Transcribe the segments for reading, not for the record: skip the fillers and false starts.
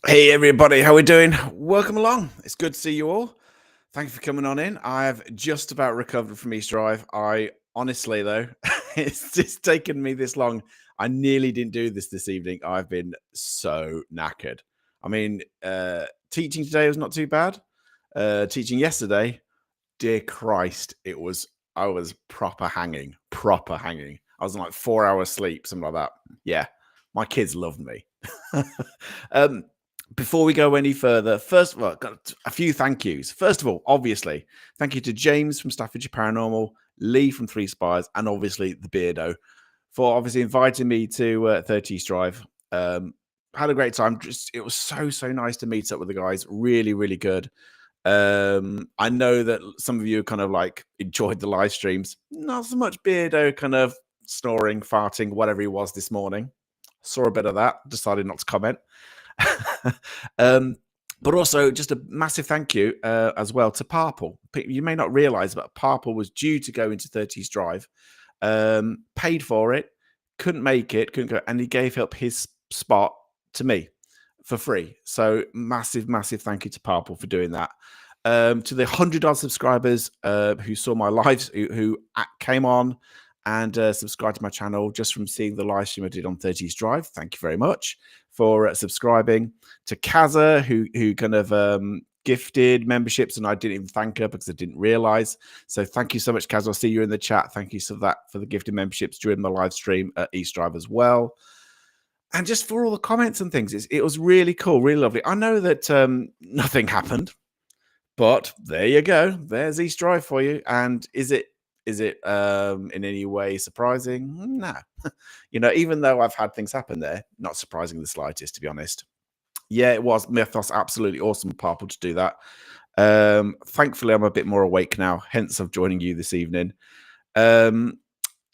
Hey everybody, how we doing? Welcome along. It's good to see you all. Thank you for coming on in. I've just about recovered from East Drive. I honestly though, it's just taken me this long. I nearly didn't do this evening. I've been so knackered. I mean, teaching today was not too bad. Teaching yesterday, dear Christ, I was proper hanging, proper hanging. I was on like 4 hours sleep, something like that. Yeah, my kids loved me. um, before we go any further, first of all, got a few thank yous. First of all, obviously, thank you to James from Staffordshire Paranormal, Lee from Three Spires, and obviously the Beardo for obviously inviting me to 30 East Drive. Had a great time. Just it was so nice to meet up with the guys. Really, really good. I know that some of you kind of like enjoyed the live streams. Not so much Beardo kind of snoring, farting, whatever he was this morning. Saw a bit of that. Decided not to comment. um, but also just a massive thank you as well to Parple. You may not realize, but Parple was due to go into 30s Drive, paid for it, couldn't make it, couldn't go, and he gave up his spot to me for free. So massive thank you to Parple for doing that. To the 100-odd subscribers who saw my lives, who came on and subscribe to my channel just from seeing the live stream I did on 30s Drive. Thank you very much for subscribing. To Kaza, who kind of gifted memberships, and I didn't even thank her because I didn't realize. So thank you so much, Kaza. I'll see you in the chat. Thank you for the gifted memberships during my live stream at East Drive as well. And just for all the comments and things, it was really cool, really lovely. I know that nothing happened, but there you go. There's East Drive for you. And is it in any way surprising? No. Even though I've had things happen there, not surprising the slightest, to be honest. Yeah, it was Mythos. Absolutely awesome, Purple, to do that. Thankfully, I'm a bit more awake now, hence of joining you this evening.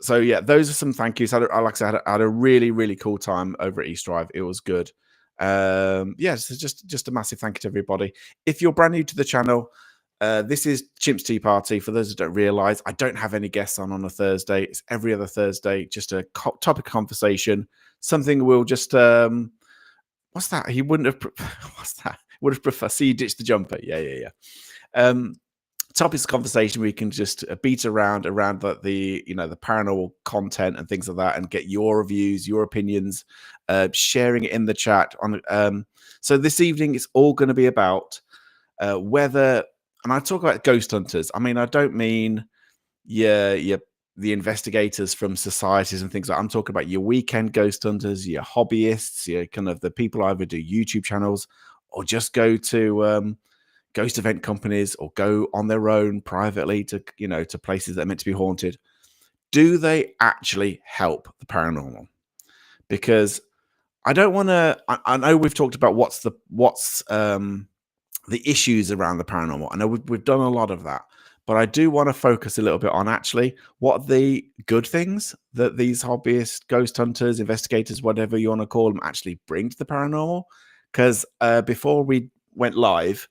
So yeah, those are some thank yous. Like I said, I had a really cool time over at East Drive. It was good. Yeah, so just a massive thank you to everybody. If you're brand new to the channel, this is Chimp's Tea Party. For those who don't realize, I don't have any guests on a Thursday. It's every other Thursday, just a topic of conversation. Something we'll just what's that? He wouldn't have. What's that? Would have preferred. See, you ditch the jumper. Yeah. Topics of conversation we can just beat around the the paranormal content and things like that, and get your reviews, your opinions, sharing it in the chat. So this evening it's all going to be about whether, and I talk about ghost hunters. I mean, I don't mean the investigators from societies and things like that. I'm talking about your weekend ghost hunters, your hobbyists, your kind of the people either do YouTube channels or just go to ghost event companies or go on their own privately to to places that are meant to be haunted. Do they actually help the paranormal? Because I don't want to. I know we've talked about what's the issues around the paranormal. I know we've done a lot of that, but I do want to focus a little bit on actually what the good things that these hobbyist ghost hunters, investigators, whatever you want to call them, actually bring to the paranormal. Because before we went live,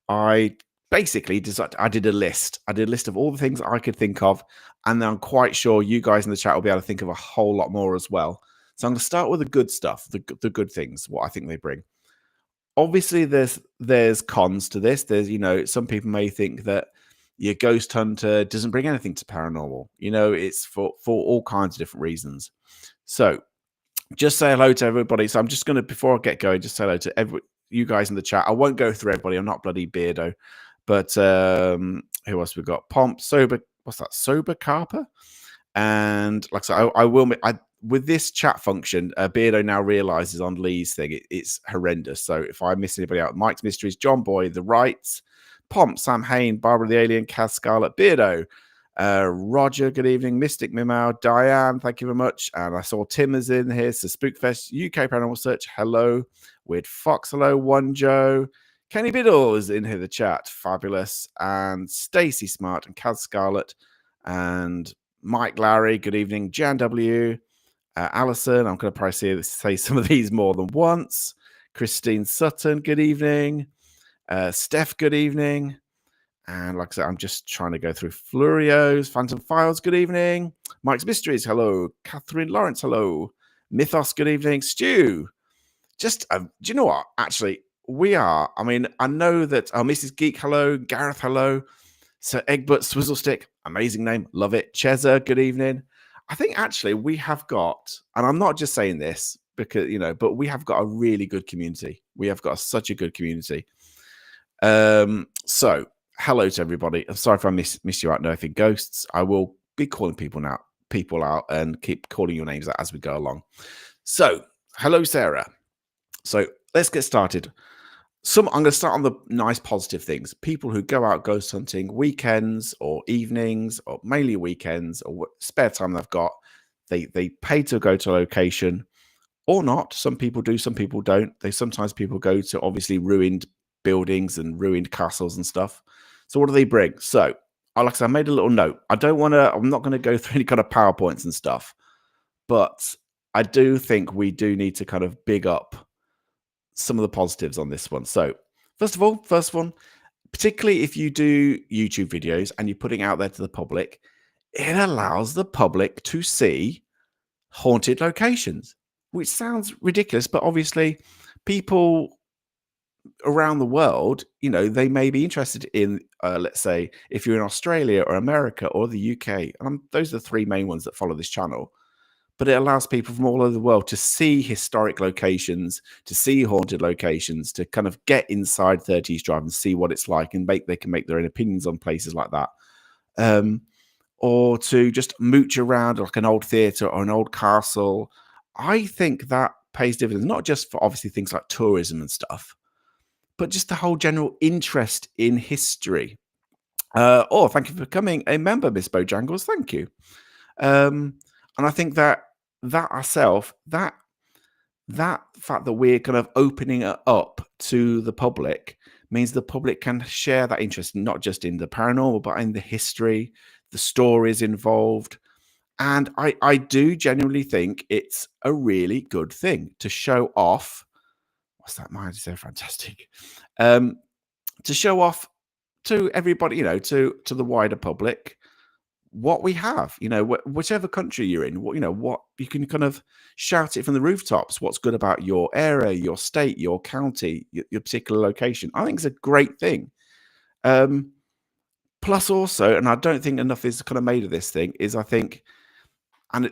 I basically decided I did a list. I did a list of all the things I could think of, and I'm quite sure you guys in the chat will be able to think of a whole lot more as well. So I'm going to start with the good stuff, the good things, what I think they bring. Obviously, there's cons to this. There's some people may think that your ghost hunter doesn't bring anything to paranormal. It's for all kinds of different reasons. So just say hello to everybody. So I'm just going to, before I get going, just say hello to you guys in the chat. I won't go through everybody. I'm not bloody Beardo. But who else we've got? Pomp, Sober, what's that? Sober Carper. And like I said, I will, with this chat function, Beardo now realizes on Lee's thing, it's horrendous. So if I miss anybody out, Mike's Mysteries, John Boy, The Rights, Pomp, Sam Hain, Barbara the Alien, Kaz Scarlett, Beardo, Roger, good evening, Mystic Mimau, Diane, thank you very much. And I saw Tim is in here, so Spookfest, UK Paranormal Search, hello. Weird Fox, hello. One Joe, Kenny Biddle is in here, the chat, fabulous. And Stacy Smart and Kaz Scarlett and Mike Larry, good evening. Jan W, Alison, I'm going to probably say some of these more than once. Christine Sutton, good evening. Steph, good evening. And like I said, I'm just trying to go through Flurios, Phantom Files, good evening. Mike's Mysteries, hello. Catherine Lawrence, hello. Mythos, good evening. Stu, just do you know what? Actually, we are. I mean, I know that Mrs. Geek, hello, Gareth, hello. So Egbert Swizzlestick, amazing name, love it. Cheza, good evening. I think actually we have got, and I'm not just saying this because but we have got a really good community. We have got such a good community. So hello to everybody. I'm sorry if I miss you out nerfing ghosts. I will be calling people out and keep calling your names out as we go along. So hello, Sarah. So let's get started. I'm going to start on the nice positive things. People who go out ghost hunting weekends or evenings, or mainly weekends, or spare time they've got, they pay to go to a location or not. Some people do, some people don't. Sometimes people go to obviously ruined buildings and ruined castles and stuff. So what do they bring? So like I said, I made a little note. I'm not going to go through any kind of PowerPoints and stuff, but I do think we do need to kind of big up some of the positives on this one. So first one, particularly if you do YouTube videos and you're putting out there to the public, it allows the public to see haunted locations, which sounds ridiculous, but obviously people around the world, they may be interested in, let's say, if you're in Australia or America or the UK, and those are the three main ones that follow this channel. But it allows people from all over the world to see historic locations, to see haunted locations, to kind of get inside 30s Drive and see what it's like, and they can make their own opinions on places like that. Or to just mooch around like an old theatre or an old castle. I think that pays dividends, not just for obviously things like tourism and stuff, but just the whole general interest in history. Thank you for becoming a member, Miss Bojangles. Thank you. And I think that ourselves, that fact that we're kind of opening it up to the public means the public can share that interest, not just in the paranormal, but in the history, the stories involved. And I do genuinely think it's a really good thing to show off. What's that? Mine is so fantastic. To show off to everybody, to the wider public, what we have, whichever country you're in, what you can kind of shout it from the rooftops, what's good about your area, your state, your county, your particular location. I think it's a great thing. Plus also, and I don't think enough is kind of made of this thing, is I think, and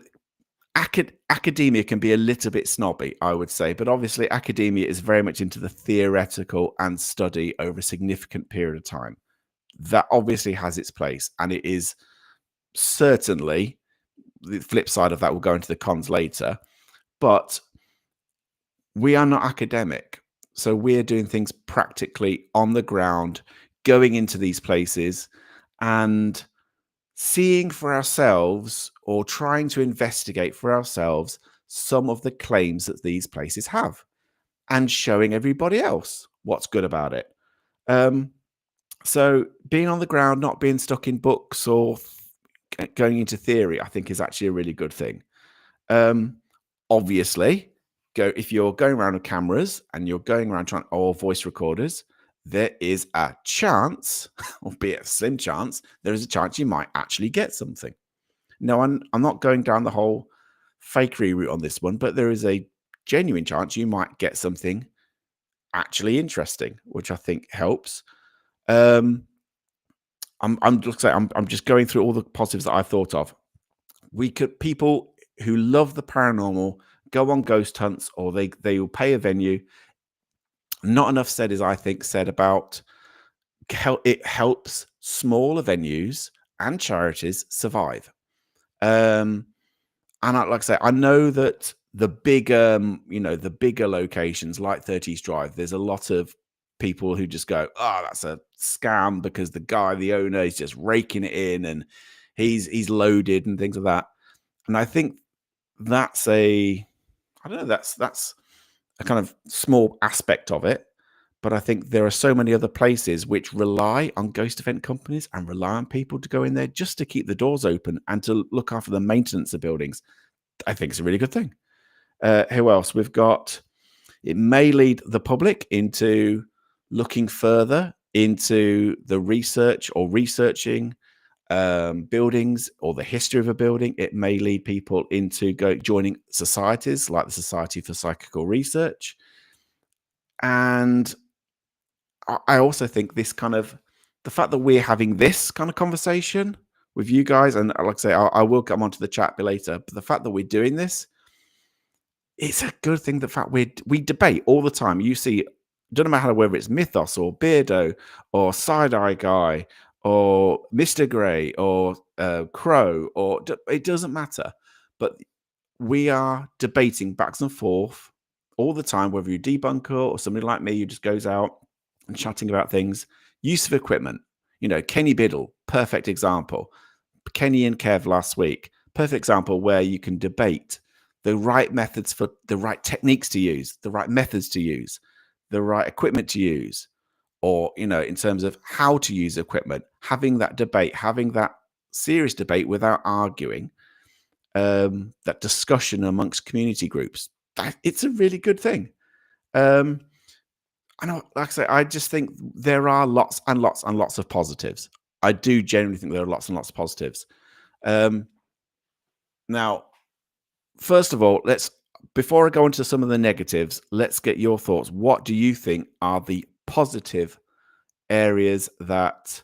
academia can be a little bit snobby, I would say, but obviously academia is very much into the theoretical and study over a significant period of time. That obviously has its place, and it is certainly the flip side of that. Will go into the cons later, but we are not academic, so we're doing things practically on the ground, going into these places and seeing for ourselves, or trying to investigate for ourselves, some of the claims that these places have, and showing everybody else what's good about it. So being on the ground, not being stuck in books or going into theory, I think is actually a really good thing. Obviously, if you're going around with cameras and you're going around or voice recorders, there is a chance, albeit a slim chance, there is a chance you might actually get something. No, I'm not going down the whole fakery route on this one, but there is a genuine chance you might get something actually interesting, which I think helps. I'm just going through all the positives that I thought of. People who love the paranormal go on ghost hunts, or they will pay a venue. Not enough said is, I think, said about it helps smaller venues and charities survive. And like I say, I know that the bigger, the bigger locations like 30s Drive, there's a lot of people who just go, "Oh, that's a scam," because the owner is just raking it in and he's loaded and things like that. And I think that's that's a kind of small aspect of it. But I think there are so many other places which rely on ghost event companies and rely on people to go in there just to keep the doors open and to look after the maintenance of buildings. I think it's a really good thing. Who else? We've got, it may lead the public into looking further into the research or researching buildings or the history of a building. It may lead people into joining societies like the Society for Psychical Research. And I also think this kind of the fact that we're having this kind of conversation with you guys, and like I say, I will come onto the chat later, but the fact that we're doing this, it's a good thing. The fact we debate all the time. You see, doesn't matter whether it's Mythos or Beardo or Side Eye Guy or Mr. Grey or Crow, or it doesn't matter. But we are debating backs and forth all the time, whether you're a debunker or somebody like me who just goes out and chatting about things. Use of equipment. Kenny Biddle, perfect example. Kenny and Kev last week, perfect example where you can debate the right methods for the right techniques to use, the right methods to use, the right equipment to use, or, in terms of how to use equipment, having that debate, having that serious debate without arguing, that discussion amongst community groups. It's a really good thing. I know, like I say, I just think there are lots and lots and lots of positives. I do genuinely think there are lots and lots of positives. Now, first of all, before I go into some of the negatives, let's get your thoughts. What do you think are the positive areas that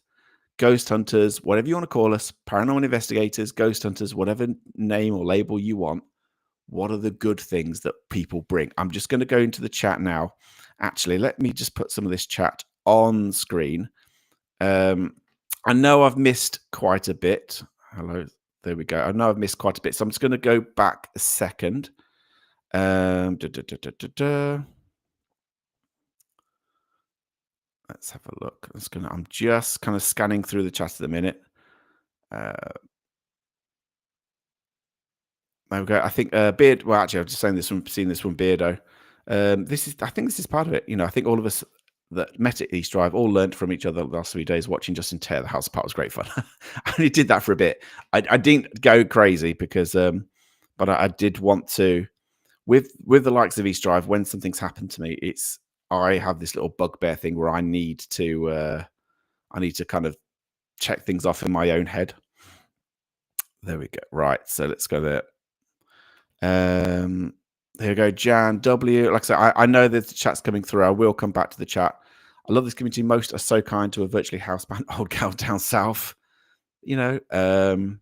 ghost hunters, whatever you want to call us, paranormal investigators, ghost hunters, whatever name or label you want, what are the good things that people bring? I'm just going to go into the chat now. Actually, let me just put some of this chat on screen. I know I've missed quite a bit. Hello, there we go. I know I've missed quite a bit, so I'm just going to go back a second. Let's have a look. I'm just kind of scanning through the chat at the minute. There we go. I think Beard. Well, actually, I've just seen this from Beardo. I think this is part of it. I think all of us that met at East Drive all learned from each other the last 3 days watching Justin tear the house apart. It was great fun. I only did that for a bit. I didn't go crazy because, but I did want to. With the likes of East Drive, when something's happened to me, I have this little bugbear thing where I need to kind of check things off in my own head. There we go. Right, so let's go there. Here we go. Jan W. Like I said, I know that the chat's coming through. I will come back to the chat. I love this community. Most are so kind to a virtually housebound old gal down south. I'm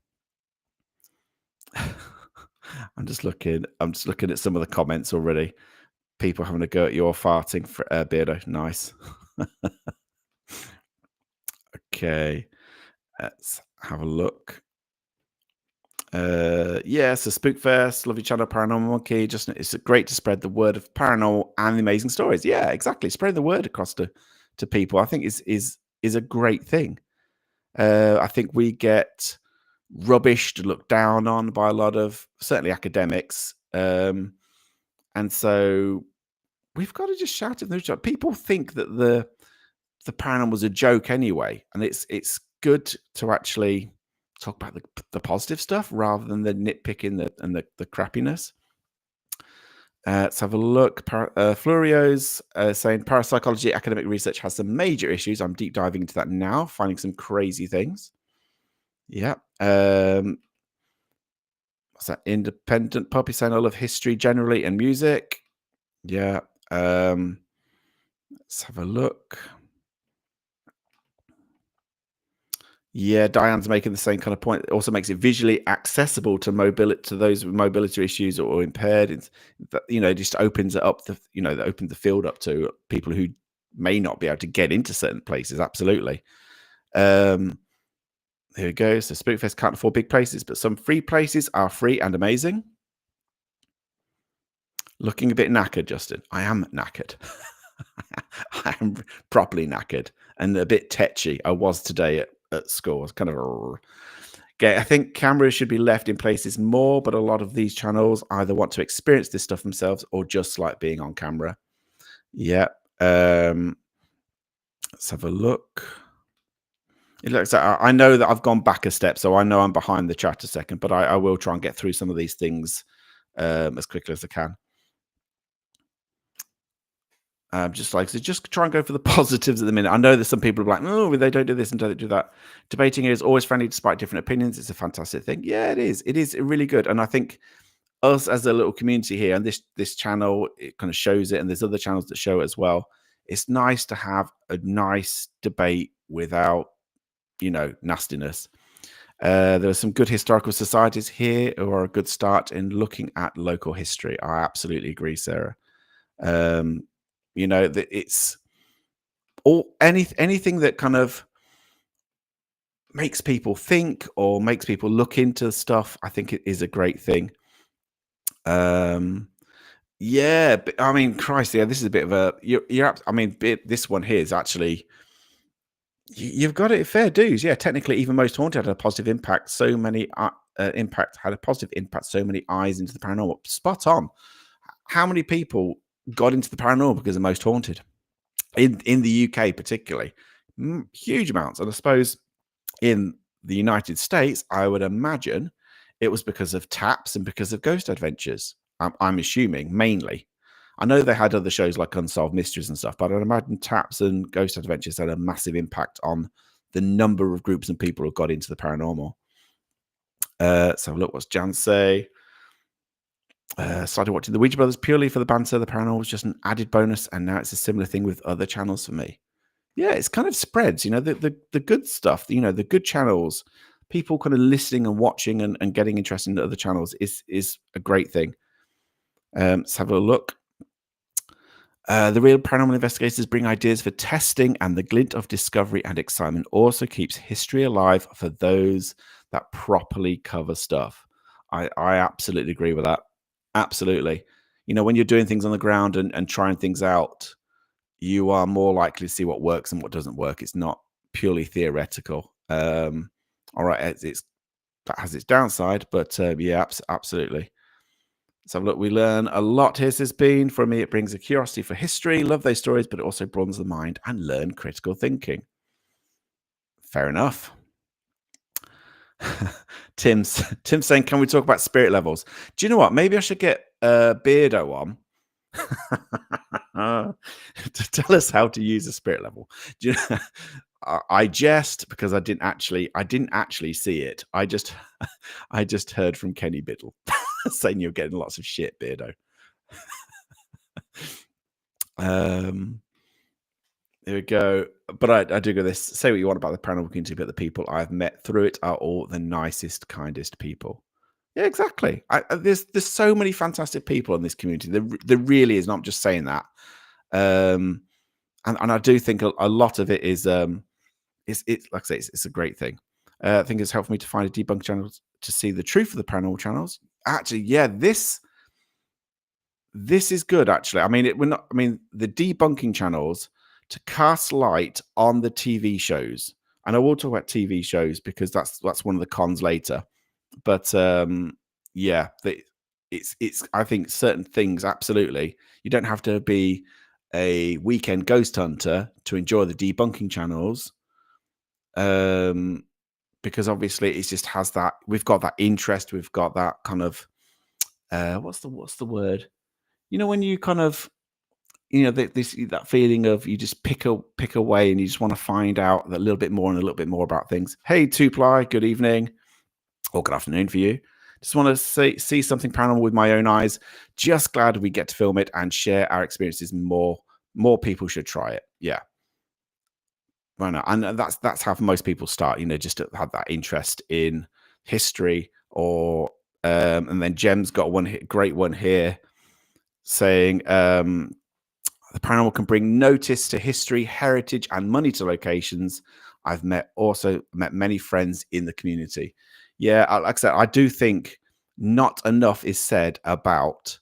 just looking at some of the comments already. People having a go at your farting for Beardo. Nice. Okay. Let's have a look. So Spookfest, love your channel, Paranormal Monkey. Just it's great to spread the word of paranormal and the amazing stories. Yeah, exactly. Spread the word across to people. I think is a great thing. I think we get rubbished, looked down on by a lot of certainly academics, and so we've got to just shout at those. People think that the paranormal was a joke anyway, and it's good to actually talk about the positive stuff rather than the nitpicking and the crappiness. Let's have a look. Florio's saying parapsychology academic research has some major issues. I'm deep diving into that now, finding some crazy things. Yeah. What's that? Independent puppy saying I love history generally and music. Yeah. Let's have a look. Yeah, Diane's making the same kind of point. It also makes it visually accessible to those with mobility issues or impaired. It's, just opens it up. That opens the field up to people who may not be able to get into certain places. Absolutely. Here we go. So Spookfest can't afford big places, but some free places are free and amazing. Looking a bit knackered, Justin. I am knackered. I am properly knackered and a bit tetchy. I was today at school. I was kind of okay. I think cameras should be left in places more, but a lot of these channels either want to experience this stuff themselves or just like being on camera. Yeah. Let's have a look. It looks like I know that I've gone back a step, so I know I'm behind the chat a second, but I will try and get through some of these things as quickly as I can. Just try and go for the positives at the minute. I know there's some people who are like, oh, they don't do this and don't do that. Debating is always friendly despite different opinions. It's a fantastic thing. Yeah, it is. It is really good. And I think us as a little community here, and this channel, it kind of shows it, and there's other channels that show it as well. It's nice to have a nice debate without, nastiness. There are some good historical societies here who are a good start in looking at local history. I absolutely agree, Sarah. That it's all anything that kind of makes people think or makes people look into stuff. I think it is a great thing. Yeah, but, I mean, Christ, yeah, this is a bit of a I mean, this one here is actually you've got it fair dues. Yeah, technically, even Most Haunted had a positive impact. So many impact had a positive impact. So many eyes into the paranormal. Spot on. How many people got into the paranormal because of Most Haunted in the UK, particularly? Huge amounts, and I suppose in the United States, I would imagine it was because of Taps and because of Ghost Adventures. I'm assuming mainly. I know they had other shows like Unsolved Mysteries and stuff, but I'd imagine Taps and Ghost Adventures had a massive impact on the number of groups and people who got into the paranormal. So look, what's Jan say? Started watching the Ouija Brothers purely for the banter. The paranormal was just an added bonus, and now it's a similar thing with other channels for me. Yeah, it's kind of spreads, the good stuff, the good channels, people kind of listening and watching and getting interested in other channels is a great thing. Let's have a look. The real paranormal investigators bring ideas for testing, and the glint of discovery and excitement also keeps history alive for those that properly cover stuff. I absolutely agree with that. Absolutely. When you're doing things on the ground and trying things out, you are more likely to see what works and what doesn't work. It's not purely theoretical. All right, that has its downside, but yeah, absolutely. So look, we learn a lot here, says Bean. For me, it brings a curiosity for history. Love those stories, but it also broadens the mind and learn critical thinking. Fair enough. Tim's saying, can we talk about spirit levels? Do you know what? Maybe I should get Beardo on to tell us how to use a spirit level. Do you know, I jest because I didn't actually see it. I just heard from Kenny Biddle saying you're getting lots of shit, Beardo. There we go. But I do go this. Say what you want about the paranormal community, but the people I've met through it are all the nicest, kindest people. Yeah, exactly. There's so many fantastic people in this community. There really is. Not just saying that. And I do think a lot of it is it's like I say, it's a great thing. I think it's helped me to find a debunk channel to see the truth of the paranormal channels. Actually, yeah, this is good. Actually, I mean, the debunking channels to cast light on the TV shows, and I will talk about TV shows because that's one of the cons later. But yeah, it's I think certain things absolutely you don't have to be a weekend ghost hunter to enjoy the debunking channels. Because obviously it just has that, we've got that interest, we've got that kind of what's the word? When you kind of that feeling of you just pick away and you just want to find out a little bit more and a little bit more about things. Hey, Two Ply, good evening or good afternoon for you. Just want to see something paranormal with my own eyes. Just glad we get to film it and share our experiences. More people should try it. Yeah. Why not? And that's how most people start, just to have that interest in history or and then Jem's got great one here saying the paranormal can bring notice to history, heritage, and money to locations. I've also met many friends in the community. Yeah, like I said, I do think not enough is said about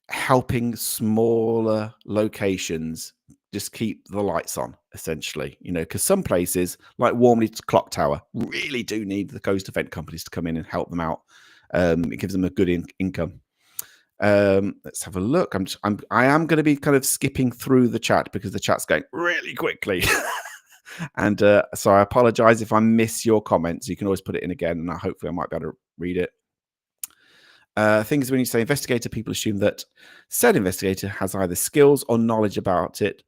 helping smaller locations just keep the lights on, essentially, because some places like Warmley Clock Tower really do need the ghost event companies to come in and help them out. It gives them a good income. Let's have a look. I am going to be kind of skipping through the chat because the chat's going really quickly. And so I apologize if I miss your comments. You can always put it in again, and hopefully I might be able to read it. Things when you say investigator, people assume that said investigator has either skills or knowledge about it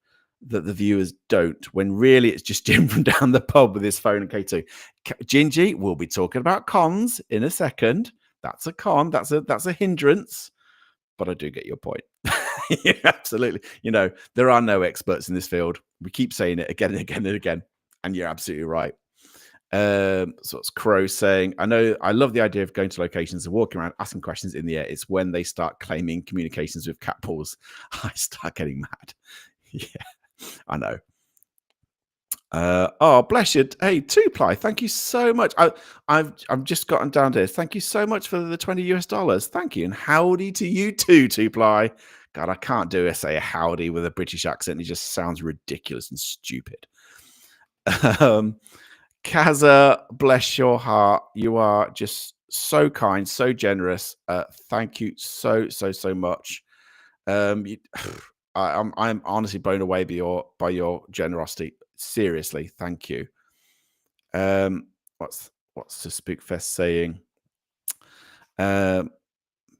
that the viewers don't, when really it's just Jim from down the pub with his phone and K2. Gingy, we'll be talking about cons in a second. That's a con. That's a hindrance. But I do get your point. Yeah, absolutely. There are no experts in this field. We keep saying it again and again and again, and you're absolutely right. So it's Crow saying, I know I love the idea of going to locations and walking around asking questions in the air. It's when they start claiming communications with cat paws, I start getting mad. Yeah, I know. Oh, bless you. Hey, two ply. Thank you so much. I've just gotten down to this. Thank you so much for the $20 US. Thank you, and howdy to you too, two ply. God, I can't say a howdy with a British accent. It just sounds ridiculous and stupid. Kaza, bless your heart. You are just so kind, so generous. Thank you so much. You, I'm honestly blown away by your generosity. Seriously, thank you. What's the Spookfest saying?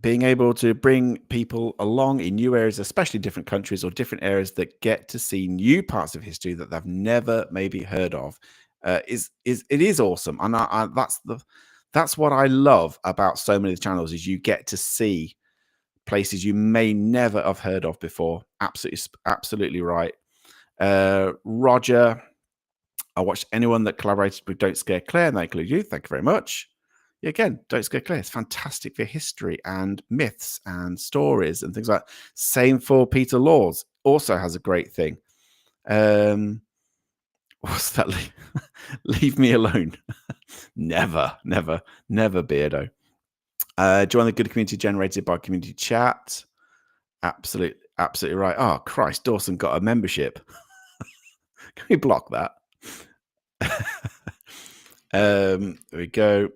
Being able to bring people along in new areas, especially different countries or different areas that get to see new parts of history that they've never maybe heard of, is awesome. And that's what I love about so many of the channels is you get to see places you may never have heard of before. Absolutely right. Roger, I watched anyone that collaborated with Don't Scare Claire, and they include you. Thank you very much. Yeah, again, Don't Scare Claire. It's fantastic for history and myths and stories and things like that. Same for Peter Laws. Also has a great thing. What's that? Leave me alone. Never, Beardo. Join the good community generated by community chat. Absolutely right. Oh, Christ, Dawson got a membership. Can we block that? There we go.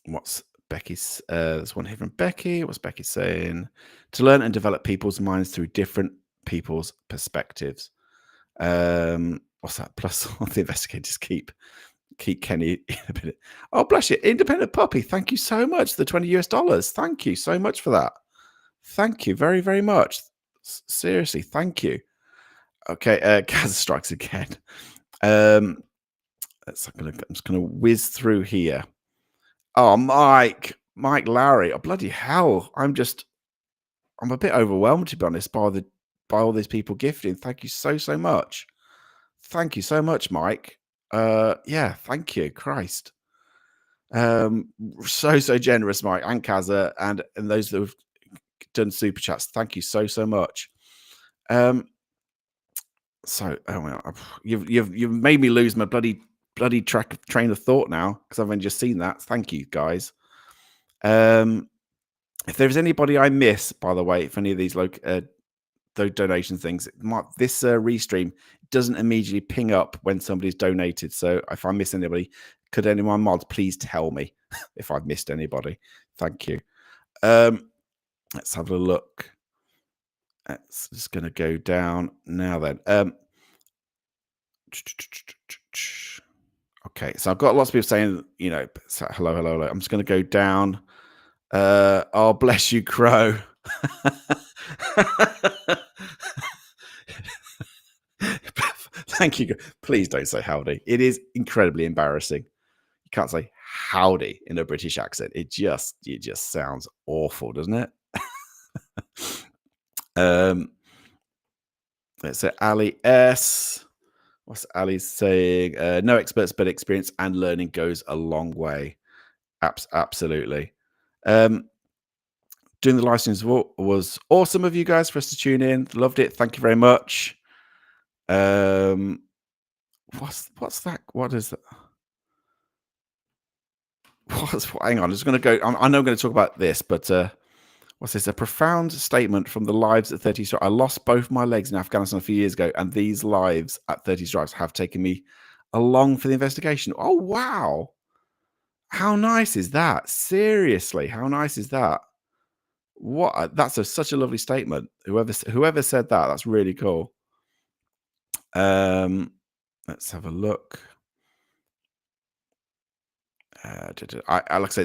What's Becky's? There's one here from Becky. What's Becky saying? To learn and develop people's minds through different people's perspectives. What's that? Plus, all the investigators keep Kenny independent. Oh, bless you, independent puppy. Thank you so much. The $20 US. Thank you so much for that. Thank you very much. Seriously, thank you. Okay, Kaz strikes again. I'm just gonna whiz through here. Oh, Mike Lowry. Oh, bloody hell. I'm a bit overwhelmed, to be honest, by all these people gifting. Thank you so much. Thank you so much, Mike. Yeah, thank you. Christ. So generous, Mike, and Kaza, and those that have done super chats. Thank you so much. You've made me lose my bloody train of thought now because I've only just seen that. Thank you, guys. If there's anybody I miss, by the way, if any of these those donation things, this restream doesn't immediately ping up when somebody's donated. So if I miss anybody, could anyone mod please tell me if I've missed anybody? Thank you. Let's have a look. It's just going to go down now then. Okay, so I've got lots of people saying, hello. I'm just going to go down. Oh, bless you, Crow. Thank you. Please don't say howdy. It is incredibly embarrassing. You can't say howdy in a British accent. It just sounds awful, doesn't it? Let's say Ali S. What's Ali saying? No experts, but experience and learning goes a long way. Absolutely. Doing the live streams was awesome of you guys for us to tune in. Loved it. Thank you very much. What's that? What is that? Hang on, I'm just going to go. I know I'm going to talk about this, but what's this? A profound statement from the lives at 30 Stripes. I lost both my legs in Afghanistan a few years ago, and these lives at 30 Stripes have taken me along for the investigation. Oh, wow. How nice is that? Seriously, how nice is that? What? That's such a lovely statement. Whoever said that, that's really cool. Let's have a look. Like I say,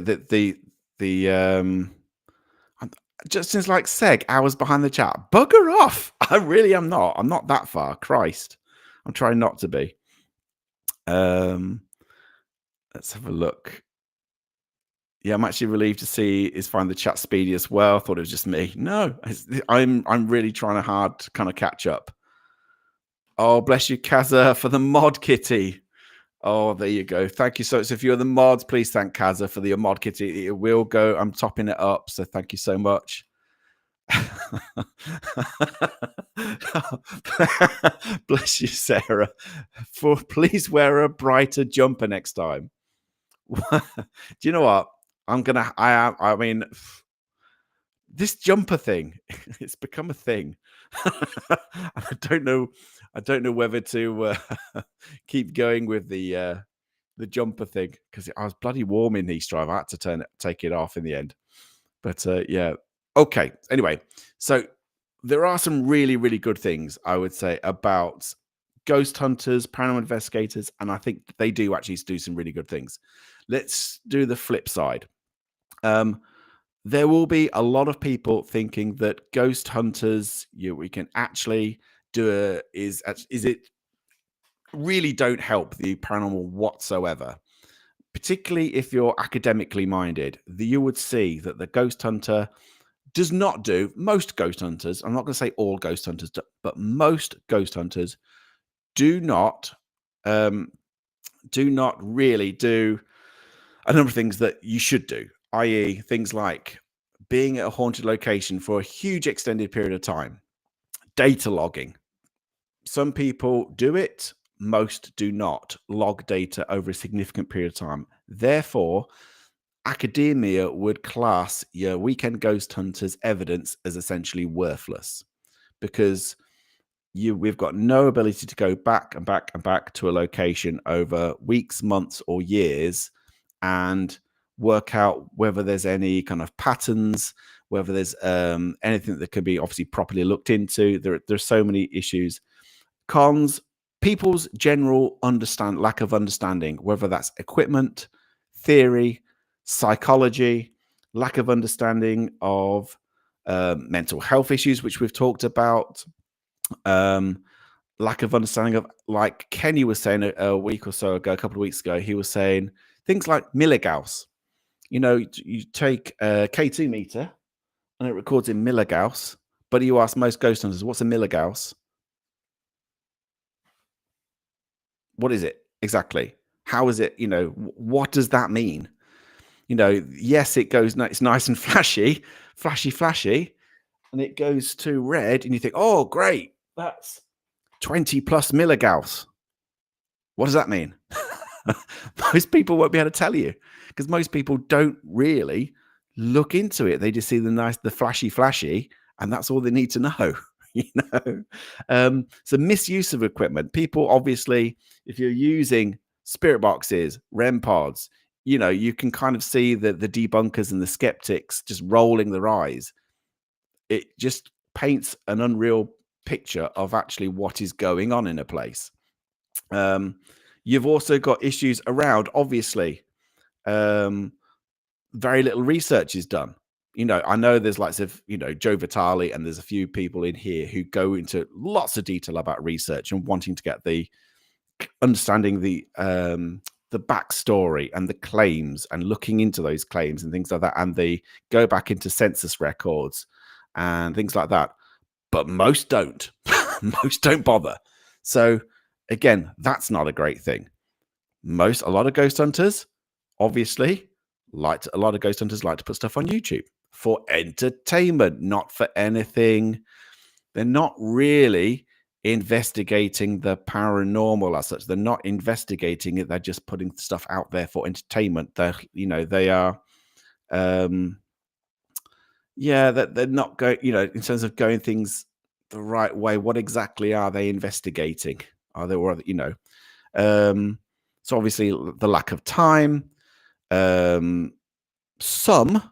just seems like Seg hours behind the chat. Bugger off! I really am not. I'm not that far. Christ, I'm trying not to be. Let's have a look. Yeah, I'm actually relieved to see is find the chat speedy as well. I thought it was just me. No, I'm really trying hard to kind of catch up. Oh, bless you, Kaza, for the mod kitty. Oh, there you go. Thank you so much. If you're the mods, please thank Kaza for the mod kitty. It will go. I'm topping it up. So thank you so much. Bless you, Sarah. For please wear a brighter jumper next time. Do you know what? I'm gonna. I am. I mean, this jumper thing. It's become a thing. I don't know. I don't know whether to keep going with the jumper thing because I was bloody warm in East Drive. I had to take it off in the end. But yeah, okay. Anyway, so there are some really, really good things I would say about ghost hunters, paranormal investigators, and I think they do actually do some really good things. Let's do the flip side. Um, there will be a lot of people thinking that ghost hunters, we can actually do is it really don't help the paranormal whatsoever. Particularly if you're academically minded, you would see that the ghost hunter does not do most ghost hunters. I'm not going to say all ghost hunters, but most ghost hunters do not um, do not really do a number of things that you should do, i.e., things like being at a haunted location for a huge extended period of time, data logging. Some people do it, most do not log data over a significant period of time. Therefore, academia would class your weekend ghost hunters evidence as essentially worthless because we've got no ability to go back and back and back to a location over weeks, months, or years and work out whether there's any kind of patterns, whether there's anything that can be obviously properly looked into. There's so many issues. Cons, people's general lack of understanding, whether that's equipment, theory, psychology, lack of understanding of mental health issues, which we've talked about, um, lack of understanding of, like Kenny was saying a week or so ago, a couple of weeks ago, he was saying things like milligauss. You take a K2 meter and it records in milligauss, but you ask most ghost hunters, what's a milligauss? What is it exactly? How is it? What does that mean? Yes, it goes. It's nice and flashy, flashy, and it goes to red, and you think, oh, great, that's 20 plus milligauss. What does that mean? Most people won't be able to tell you because most people don't really look into it. They just see the flashy, and that's all they need to know. you so misuse of equipment. People obviously, if you're using spirit boxes, REM pods, you can kind of see the debunkers and the skeptics just rolling their eyes. It just paints an unreal picture of actually what is going on in a place. You've also got issues around, obviously, very little research is done. I know there's lots of, Joe Vitale, and there's a few people in here who go into lots of detail about research and wanting to get understanding the backstory and the claims and looking into those claims and things like that. And they go back into census records and things like that. But most don't. Most don't bother. So again, that's not a great thing. A lot of ghost hunters, obviously, a lot of ghost hunters like to put stuff on YouTube for entertainment, not for anything. They're not really investigating the paranormal as such. They're not investigating it. They're just putting stuff out there for entertainment. They are, that they're not going, in terms of going things the right way. What exactly are they investigating? Are they, so obviously the lack of time. Some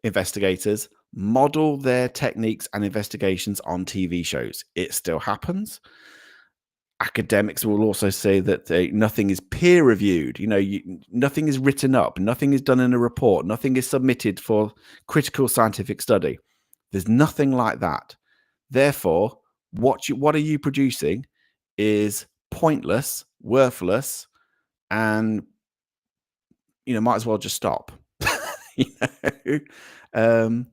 investigators model their techniques and investigations on TV shows. It still happens. Academics will also say that nothing is peer reviewed. Nothing is written up. Nothing is done in a report. Nothing is submitted for critical scientific study. There's nothing like that. Therefore, what are you producing is pointless, worthless, and might as well just stop. you know? Um,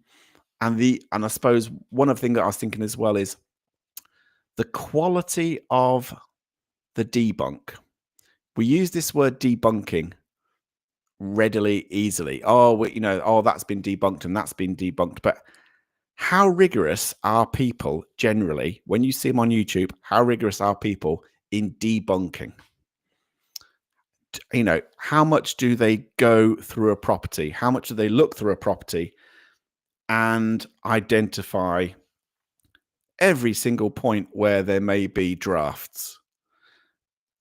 and I suppose one of the things that I was thinking as well is the quality of the debunk. We use this word debunking readily, easily. Oh, that's been debunked and that's been debunked. But how rigorous are people generally, when you see them on YouTube, how rigorous are people in debunking? How much do they go through a property? How much do they look through a property and identify every single point where there may be drafts,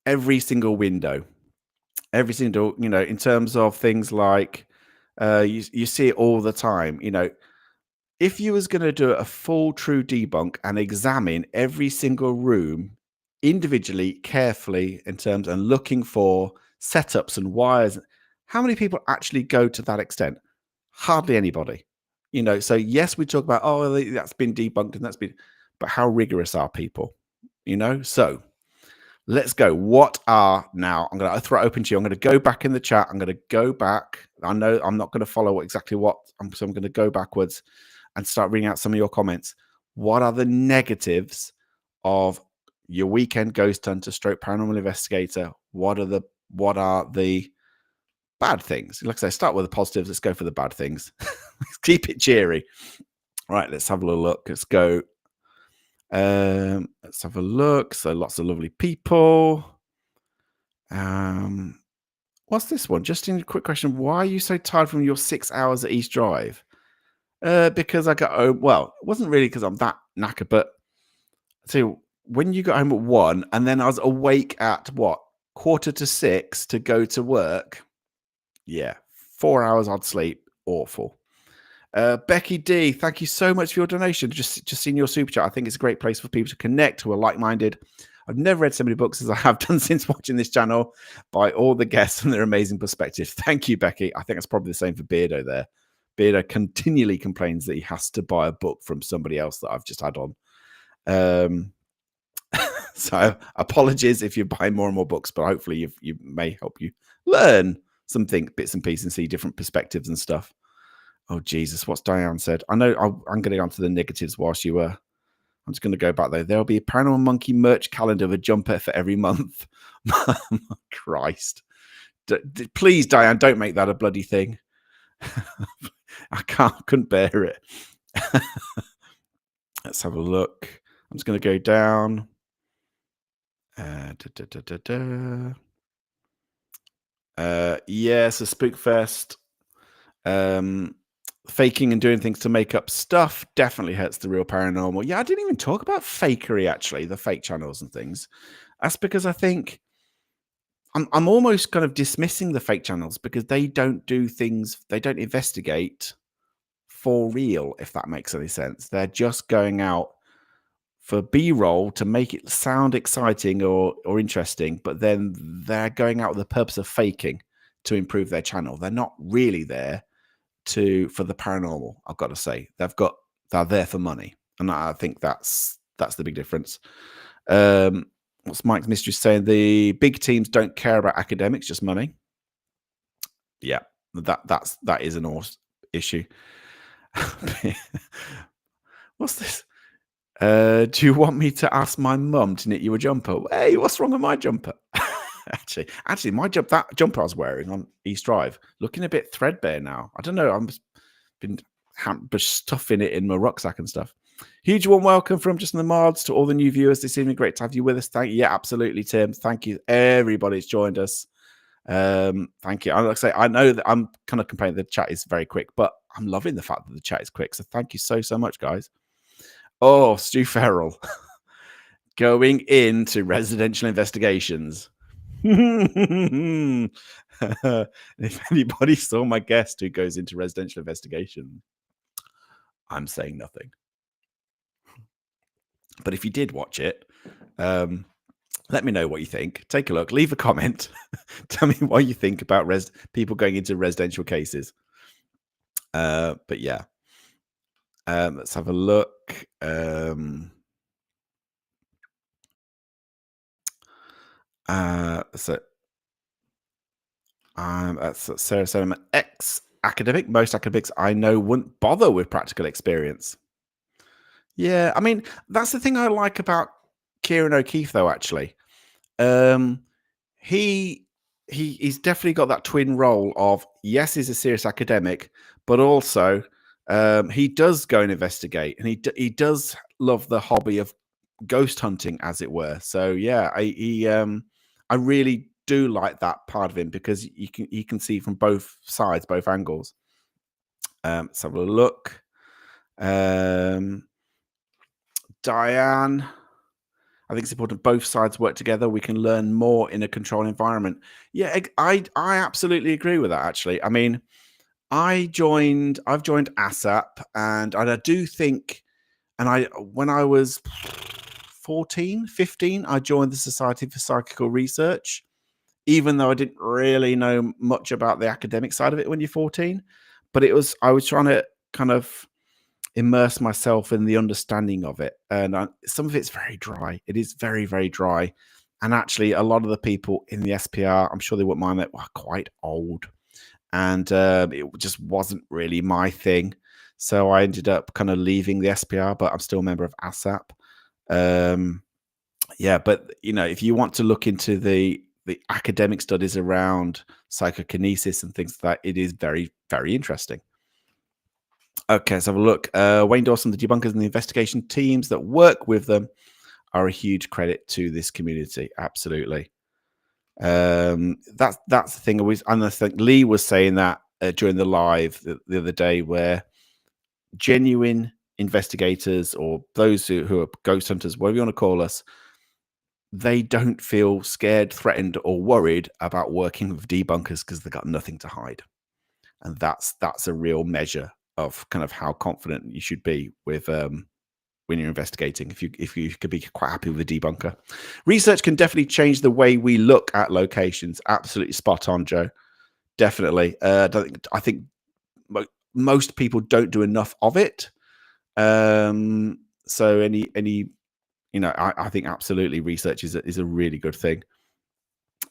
every single window, every single, in terms of things like you see it all the time. If you was going to do a full true debunk and examine every single room individually, carefully, in terms and looking for setups and wires, how many people actually go to that extent? Hardly anybody. So yes, we talk about, that's been debunked and but how rigorous are people? So let's go. I'm going to throw it open to you. I'm going to go back in the chat. I'm going to go back. I know I'm not going to follow exactly what, so I'm going to go backwards and start reading out some of your comments. What are the negatives of your weekend ghost hunter stroke paranormal investigator? What are the bad things? Like I say, start with the positives. Let's go for the bad things. Let's keep it cheery. All right, let's have a little look. Let's go. Let's have a look. So lots of lovely people. What's this one? Just a quick question. Why are you so tired from your 6 hours at East Drive? Because I got home. Well, it wasn't really because I'm that knackered, but when you got home at 1 and then I was awake at 5:45 to go to work. Yeah, 4 hours I'd sleep. Awful. Becky D, thank you so much for your donation. Just seeing your super chat. I think it's a great place for people to connect who are like-minded. I've never read so many books as I have done since watching this channel by all the guests and their amazing perspectives. Thank you, Becky. I think it's probably the same for Beardo there. Beardo continually complains that he has to buy a book from somebody else that I've just had on. So apologies if you buy more and more books, but hopefully you may help you learn something, bits and pieces, and see different perspectives and stuff. Oh, Jesus, what's Diane said? I know I'm going to go on to the negatives whilst you were. I'm just going to go back, though. There'll be a Paranormal Monkey merch calendar with a jumper for every month. Christ. Please, Diane, don't make that a bloody thing. I couldn't bear it. Let's have a look. I'm just going to go down. So Spookfest. Faking and doing things to make up stuff definitely hurts the real paranormal. Yeah, I didn't even talk about fakery, actually, the fake channels and things. That's because I think I'm almost kind of dismissing the fake channels because they don't do things, they don't investigate for real, if that makes any sense. They're just going out for B-roll to make it sound exciting or interesting, but then they're going out with the purpose of faking to improve their channel. They're not really there for the paranormal. I've got to say, they're there for money, and I think that's the big difference. What's Mike's Mystery saying? The big teams don't care about academics, just money. Yeah, that is an awesome issue. What's this? Do you want me to ask my mum to knit you a jumper? Hey, what's wrong with my jumper? actually, that jumper I was wearing on East Drive, looking a bit threadbare now. I don't know. I'm been stuffing it in my rucksack and stuff. Huge warm welcome from Just in the Mods to all the new viewers this evening. Great to have you with us. Thank you. Yeah, absolutely, Tim. Thank you. Everybody's joined us. Thank you. Like I say, I know that I'm kind of complaining the chat is very quick, but I'm loving the fact that the chat is quick. So thank you so much, guys. Oh, Stu Farrell going into residential investigations. If anybody saw my guest who goes into residential investigation, I'm saying nothing. But if you did watch it, let me know what you think. Take a look. Leave a comment. Tell me what you think about people going into residential cases. But yeah. Let's have a look. So That's Sarah Solomon, ex-academic. Most academics I know wouldn't bother with practical experience. Yeah, I mean, that's the thing I like about Kieran O'Keefe, though. Actually, um, he he's definitely got that twin role of, yes, he's a serious academic, but also he does go and investigate, and he does love the hobby of ghost hunting, as it were. So yeah, I really do like that part of him because you can see from both sides, both angles. Let's have a look. Um, Diane, I think it's important both sides work together. We can learn more in a controlled environment. Yeah, I absolutely agree with that. Actually, I mean, I've joined ASAP, and I do think, and I when I was 14, 15, I joined the Society for Psychical Research, even though I didn't really know much about the academic side of it when you're 14. But I was trying to kind of immerse myself in the understanding of it. And some of it's very dry. It is very, very dry. And actually, a lot of the people in the SPR, I'm sure they wouldn't mind that, were quite old. And it just wasn't really my thing. So I ended up kind of leaving the SPR, but I'm still a member of ASAP. Um, yeah, but if you want to look into the academic studies around psychokinesis and things like that, it is very, very interesting. Okay, let's have a look. Wayne Dawson, the debunkers and the investigation teams that work with them are a huge credit to this community. Absolutely. That's the thing. And I think Lee was saying that during the live the other day, where genuine investigators, or those who are ghost hunters, whatever you want to call us, they don't feel scared, threatened, or worried about working with debunkers because they've got nothing to hide. And that's a real measure of kind of how confident you should be with when you're investigating. If you could be quite happy with a debunker, research can definitely change the way we look at locations. Absolutely spot on, Joe. Definitely. I think most people don't do enough of it. So I think absolutely research is a really good thing.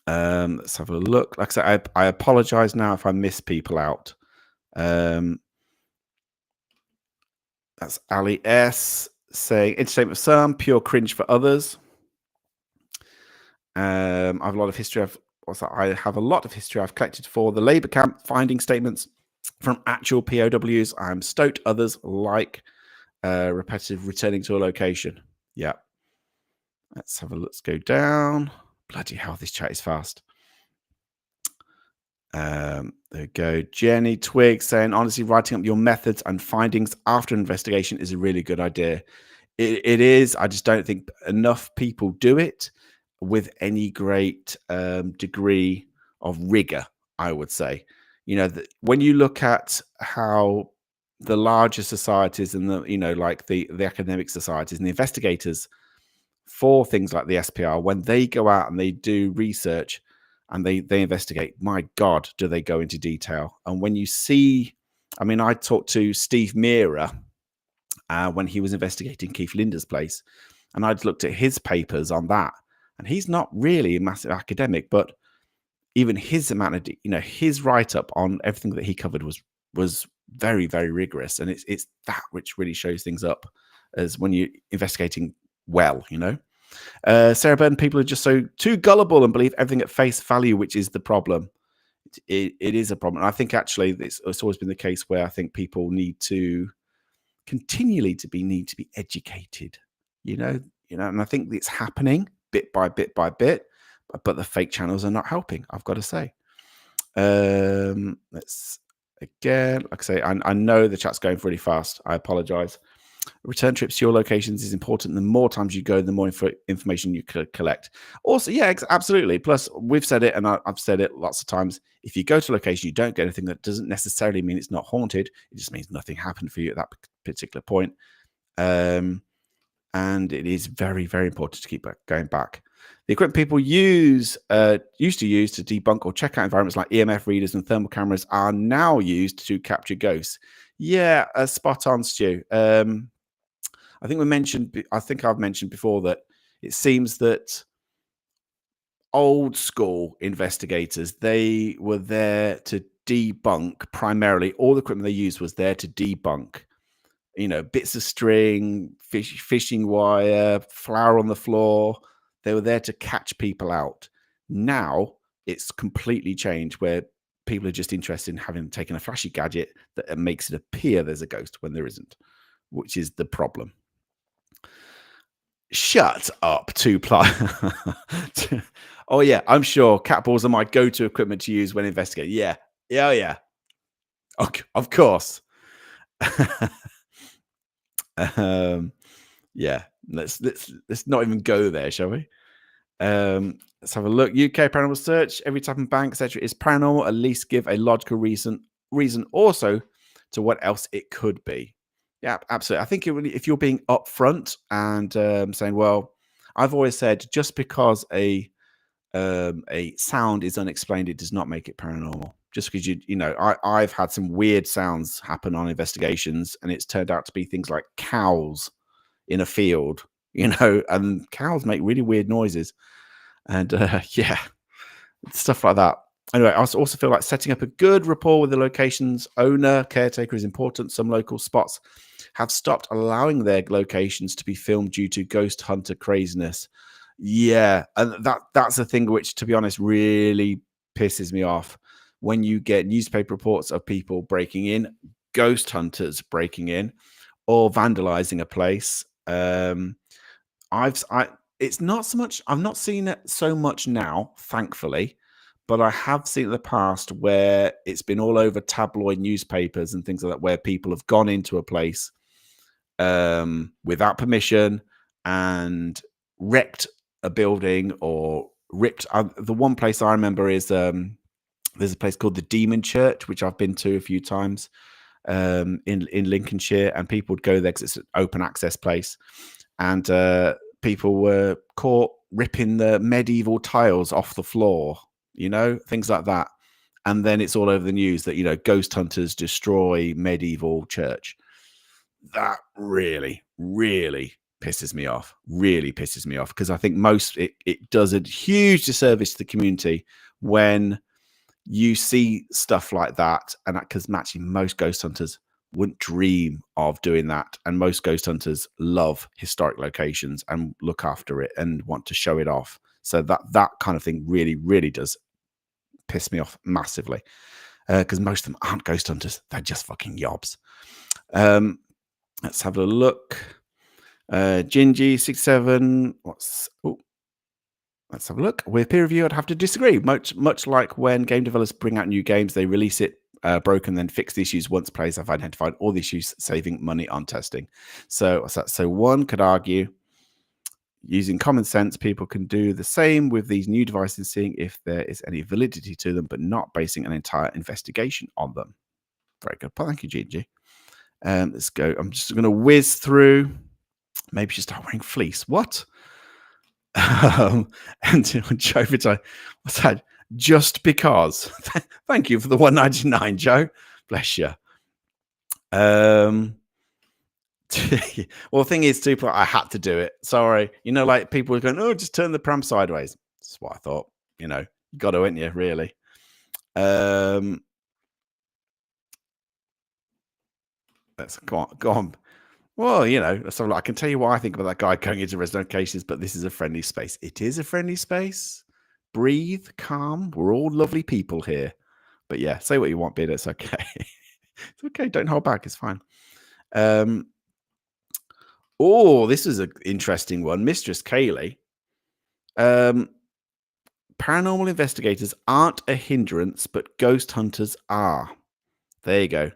Let's have a look. Like I said, I apologize now if I miss people out. That's Ali S saying entertainment for some, pure cringe for others. I have a lot of history. I have a lot of history I've collected for the Labour camp, finding statements from actual POWs. I'm stoked others like repetitive returning to a location. Yeah. Let's go down. Bloody hell, this chat is fast. There we go. Jenny Twig saying, honestly, writing up your methods and findings after investigation is a really good idea. It is. I just don't think enough people do it with any great degree of rigor, I would say. When you look at how the larger societies and like the academic societies and the investigators for things like the SPR, when they go out and they do research and they investigate, my God, do they go into detail? And when you see, I mean, I talked to Steve Meara when he was investigating Keith Linder's place, and I'd looked at his papers on that, and he's not really a massive academic, but even his amount of, his write up on everything that he covered was very, very rigorous, and it's that which really shows things up as when you're investigating well. Sarah Burton, people are just so too gullible and believe everything at face value, which is the problem. It is a problem. And I think actually it's always been the case where I think people need to continually need to be educated, and I think it's happening bit by bit by bit, but the fake channels are not helping, I've got to say. Let's again, like I say, I know the chat's going really fast. I apologize. Return trips to your locations is important. The more times you go, the more information you collect. Also, yeah, absolutely. Plus, we've said it, and I've said it lots of times. If you go to a location, you don't get anything, that doesn't necessarily mean it's not haunted. It just means nothing happened for you at that particular point. And it is very, very important to keep going back. The equipment people used to use to debunk or check out environments like EMF readers and thermal cameras are now used to capture ghosts. Yeah, spot on, Stu. I think I've mentioned before that it seems that old school investigators. They were there to debunk primarily. All the equipment they used was there to debunk, bits of string, fishing wire, flour on the floor. They were there to catch people out. Now it's completely changed where people are just interested in having taken a flashy gadget that makes it appear there's a ghost when there isn't, which is the problem. Shut up, two-ply. Oh, yeah, I'm sure cat balls are my go-to equipment to use when investigating. Yeah. Yeah, oh, yeah. Of course. Yeah, let's not even go there, shall we? Let's have a look. UK paranormal search. Every type of bank, etc., is paranormal. At least give a logical reason also to what else it could be. Yeah, absolutely. I think if you're being upfront and saying, well, I've always said just because a sound is unexplained, it does not make it paranormal. Just because I've had some weird sounds happen on investigations, and it's turned out to be things like cows in a field, and cows make really weird noises, and yeah, stuff like that. Anyway, I also feel like setting up a good rapport with the location's owner, caretaker is important. Some local spots have stopped allowing their locations to be filmed due to ghost hunter craziness. Yeah, and that's the thing which, to be honest, really pisses me off. When you get newspaper reports of people breaking in, ghost hunters breaking in, or vandalizing a place. It's not so much. I've not seen it so much now, thankfully, but I have seen in the past where it's been all over tabloid newspapers and things like that, where people have gone into a place without permission and wrecked a building or ripped. The one place I remember is there's a place called the Demon Church, which I've been to a few times in Lincolnshire, and people would go there because it's an open access place, and people were caught ripping the medieval tiles off the floor, things like that. And then it's all over the news that, ghost hunters destroy medieval church. That really, really pisses me off. Really pisses me off, because I think it does a huge disservice to the community when you see stuff like that, and because actually most ghost hunters wouldn't dream of doing that, and most ghost hunters love historic locations and look after it and want to show it off. So that kind of thing really, really does piss me off massively, because most of them aren't ghost hunters; they're just fucking yobs. Let's have a look. Gingy67. Let's have a look. With peer review, I'd have to disagree. Much like when game developers bring out new games, they release it broken, then fix the issues once players have identified all the issues, saving money on testing. So one could argue, using common sense, people can do the same with these new devices, seeing if there is any validity to them, but not basing an entire investigation on them. Very good. Thank you, Gingy. Let's go. I'm just going to whiz through. Maybe you start wearing fleece. What? And Joe Vito, what's that? Just because. Thank you for the $1.99, Joe. Bless you. Well, the thing is, too, I had to do it. Sorry. Like people were going, oh, just turn the pram sideways. That's what I thought. You got to, ain't you, really? Let's go on. Well, so I can tell you what I think about that guy going into resident cases, but this is a friendly space. It is a friendly space. Breathe, calm. We're all lovely people here. But yeah, say what you want, Bid. It's okay. It's okay. Don't hold back. It's fine. Oh, this is an interesting one. Mistress Kaylee. Paranormal investigators aren't a hindrance, but ghost hunters are. There you go.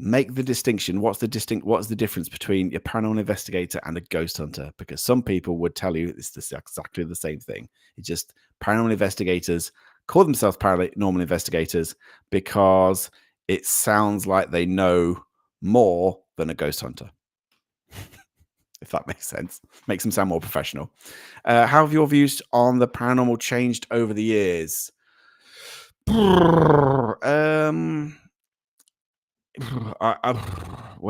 Make the distinction. What's the difference between a paranormal investigator and a ghost hunter? Because some people would tell you it's exactly the same thing. It's just paranormal investigators call themselves paranormal investigators because it sounds like they know more than a ghost hunter. If that makes sense. Makes them sound more professional. How have your views on the paranormal changed over the years? Where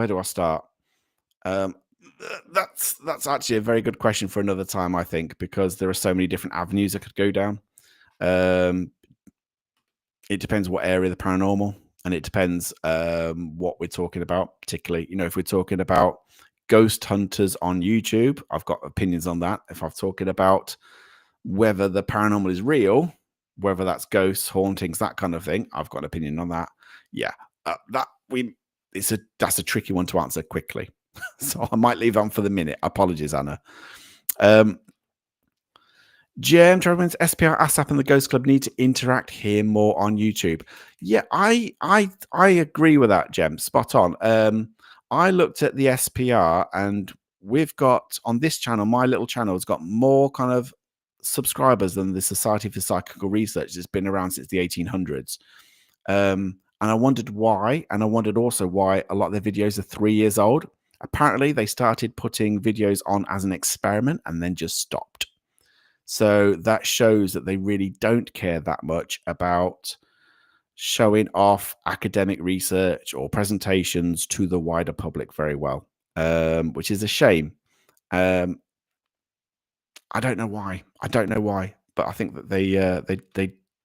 do I start? That's actually a very good question for another time, I think, because there are so many different avenues I could go down. Um, it depends what area of the paranormal, and it depends what we're talking about. Particularly, if we're talking about ghost hunters on YouTube, I've got opinions on that. If I'm talking about whether the paranormal is real, whether that's ghosts, hauntings, that kind of thing, I've got an opinion on that. Yeah, that's a tricky one to answer quickly, so I might leave on for the minute. Apologies, Anna. Jem Trevor SPR ASAP and the Ghost Club need to interact here more on YouTube. Yeah, I agree with that, Jem. Spot on. I looked at the SPR, and we've got on this channel, my little channel has got more kind of subscribers than the Society for Psychical Research that's been around since the 1800s. And I wondered why, and I wondered also why a lot of their videos are 3 years old. Apparently, they started putting videos on as an experiment and then just stopped. So that shows that they really don't care that much about showing off academic research or presentations to the wider public very well, which is a shame. I don't know why. But I think that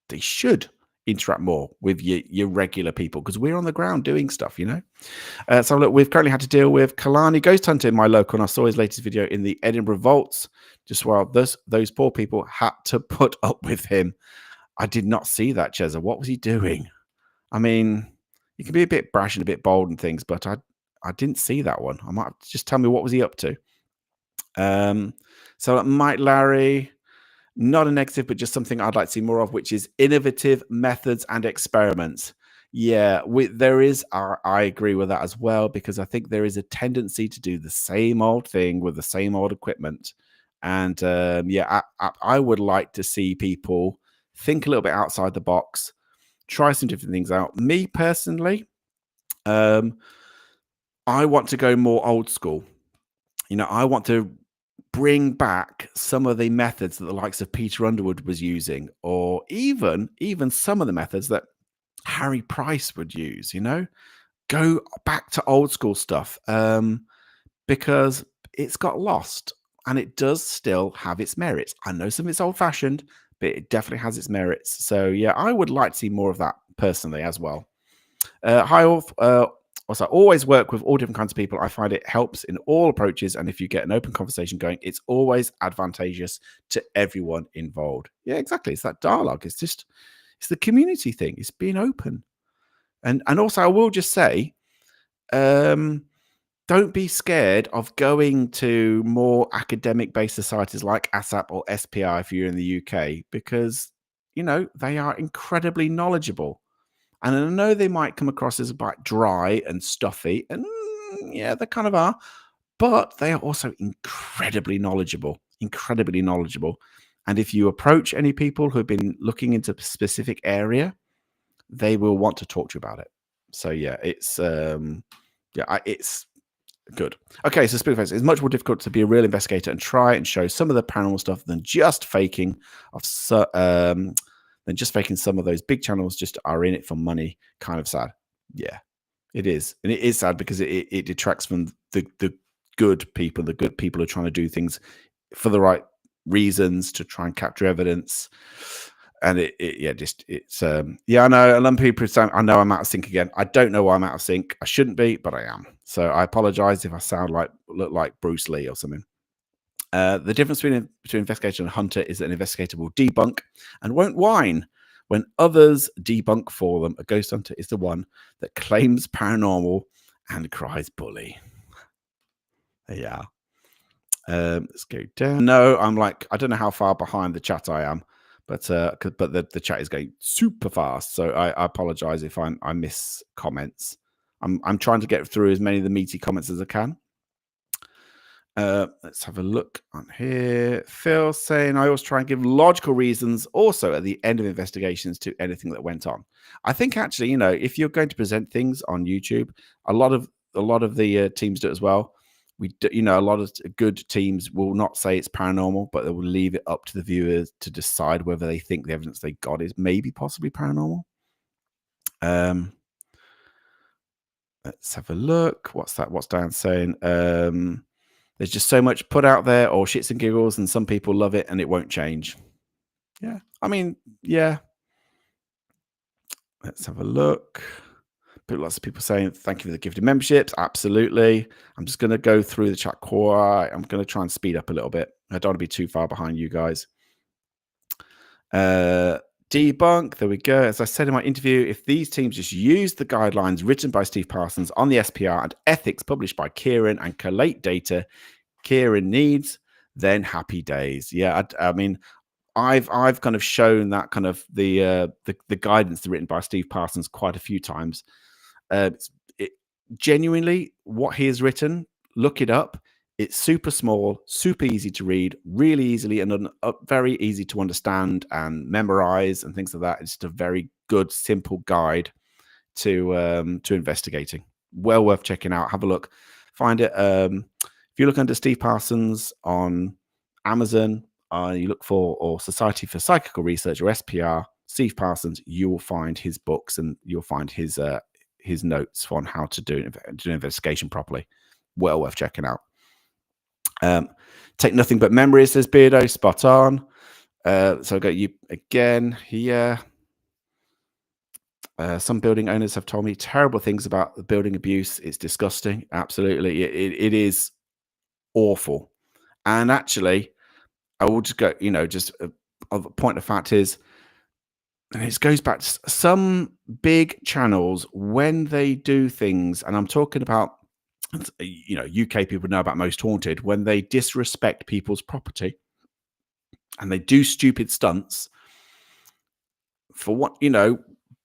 they should interact more with your regular people, because we're on the ground doing stuff, So look, we've currently had to deal with Kalani ghost hunting my local, and I saw his latest video in the Edinburgh vaults. Just while those poor people had to put up with him. I did not see that, Cheza. What was he doing? I mean, you can be a bit brash and a bit bold and things, but I didn't see that one. I might just tell me what was he up to. So Mike Larry, not a negative, but just something I'd like to see more of, which is innovative methods and experiments. Yeah, there is. I agree with that as well, because I think there is a tendency to do the same old thing with the same old equipment. And yeah, I would like to see people think a little bit outside the box, try some different things out. Me personally, I want to go more old school. I want to bring back some of the methods that the likes of Peter Underwood was using, or even some of the methods that Harry Price would use. Go back to old school stuff, because it's got lost. And it does still have its merits. I know some of it's old-fashioned, but it definitely has its merits. So, yeah, I would like to see more of that personally as well. Hi, all. Also, I always work with all different kinds of people. I find it helps in all approaches. And if you get an open conversation going, it's always advantageous to everyone involved. Yeah, exactly. It's that dialogue. It's the community thing. It's being open. And also, I will just say, don't be scared of going to more academic-based societies like ASAP or SPI if you're in the UK, because, they are incredibly knowledgeable. And I know they might come across as a bit dry and stuffy, and yeah, they kind of are, but they are also incredibly knowledgeable. And if you approach any people who have been looking into a specific area, they will want to talk to you about it. So yeah, it's good. Okay, so Spookface, it's much more difficult to be a real investigator and try and show some of the paranormal stuff than just faking some of those big channels just are in it for money. Kind of sad. Yeah, it is. And it is sad because it detracts from the good people. The good people are trying to do things for the right reasons to try and capture evidence. And I know a lot of people saying, I know I'm out of sync again. I don't know why I'm out of sync. I shouldn't be, but I am. So I apologize if I look like Bruce Lee or something. The difference between investigator and hunter is that an investigator will debunk and won't whine when others debunk for them. A ghost hunter is the one that claims paranormal and cries bully. Yeah. Let's go down. No, I'm like, I don't know how far behind the chat I am. But the chat is going super fast, so I apologize if I miss comments. I'm trying to get through as many of the meaty comments as I can. Let's have a look on here. Phil saying, I always try and give logical reasons also at the end of investigations to anything that went on. I think actually, if you're going to present things on YouTube, a lot of the teams do it as well. A lot of good teams will not say it's paranormal, but they will leave it up to the viewers to decide whether they think the evidence they got is maybe possibly paranormal. Let's have a look. What's that? What's Dan saying? There's just so much put out there, or shits and giggles, and some people love it and it won't change. Yeah. I mean, yeah. Let's have a look. Lots of people saying thank you for the gifted memberships. Absolutely. I'm just going to go through the chat quiet. I'm going to try and speed up a little bit. I don't want to be too far behind you guys. Debunk. There we go. As I said in my interview, if these teams just use the guidelines written by Steve Parsons on the SPR and ethics published by Kieran and collate data Kieran needs, then happy days. Yeah, I mean, I've kind of shown that kind of the guidance written by Steve Parsons quite a few times. It, genuinely, what he has written, look it up. It's super small, super easy to read, really easily and very easy to understand and memorize and things like that. It's just a very good, simple guide to investigating. Well worth checking out. Have a look. Find it. If you look under Steve Parsons on Amazon, you look for or Society for Psychical Research or SPR, Steve Parsons, you will find his books and you'll find his notes on how to do an investigation properly. Well worth checking out. Take nothing but memories, says Beardo. Spot on. So I got you again here. Some building owners have told me terrible things about the building abuse. It's disgusting. Absolutely. It is awful. And actually, I will just go, just a point of fact is, and it goes back to some big channels when they do things, and I'm talking about, UK people know about Most Haunted, when they disrespect people's property and they do stupid stunts for what,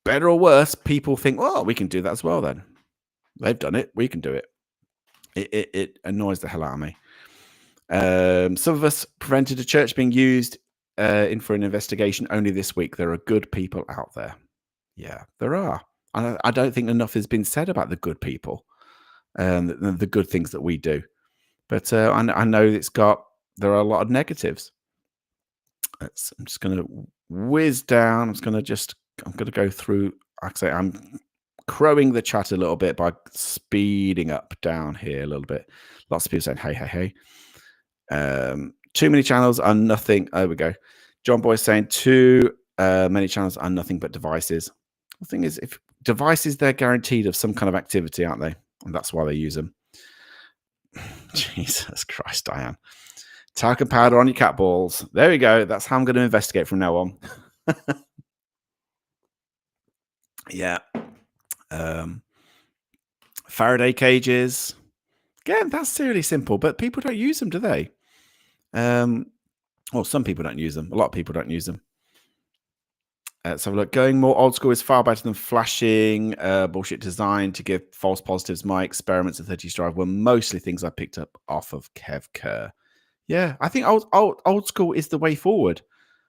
better or worse, people think, well, we can do that as well then. They've done it. We can do it. It annoys the hell out of me. Some of us prevented a church being used in for an investigation only this week. There are good people out there. Yeah, there are. I don't think enough has been said about the good people and the good things that we do. But I know there are a lot of negatives. I'm just going to whiz down. I'm going to go through. Like I say, I'm crowing the chat a little bit by speeding up down here a little bit. Lots of people saying, hey. Too many channels are nothing. There we go. John Boy's saying too many channels are nothing but devices. The thing is, if devices, they're guaranteed of some kind of activity, aren't they? And that's why they use them. Jesus Christ, Diane. Talcum powder on your cat balls. There we go. That's how I'm going to investigate from now on. Yeah. Faraday cages. Again, that's really simple, but people don't use them, do they? Well, some people don't use them. A lot of people don't use them. Let's have a look. Going more old school is far better than flashing bullshit design to give false positives. My experiments at 30 Strive were mostly things I picked up off of Kev Kerr. Yeah, I think old school is the way forward.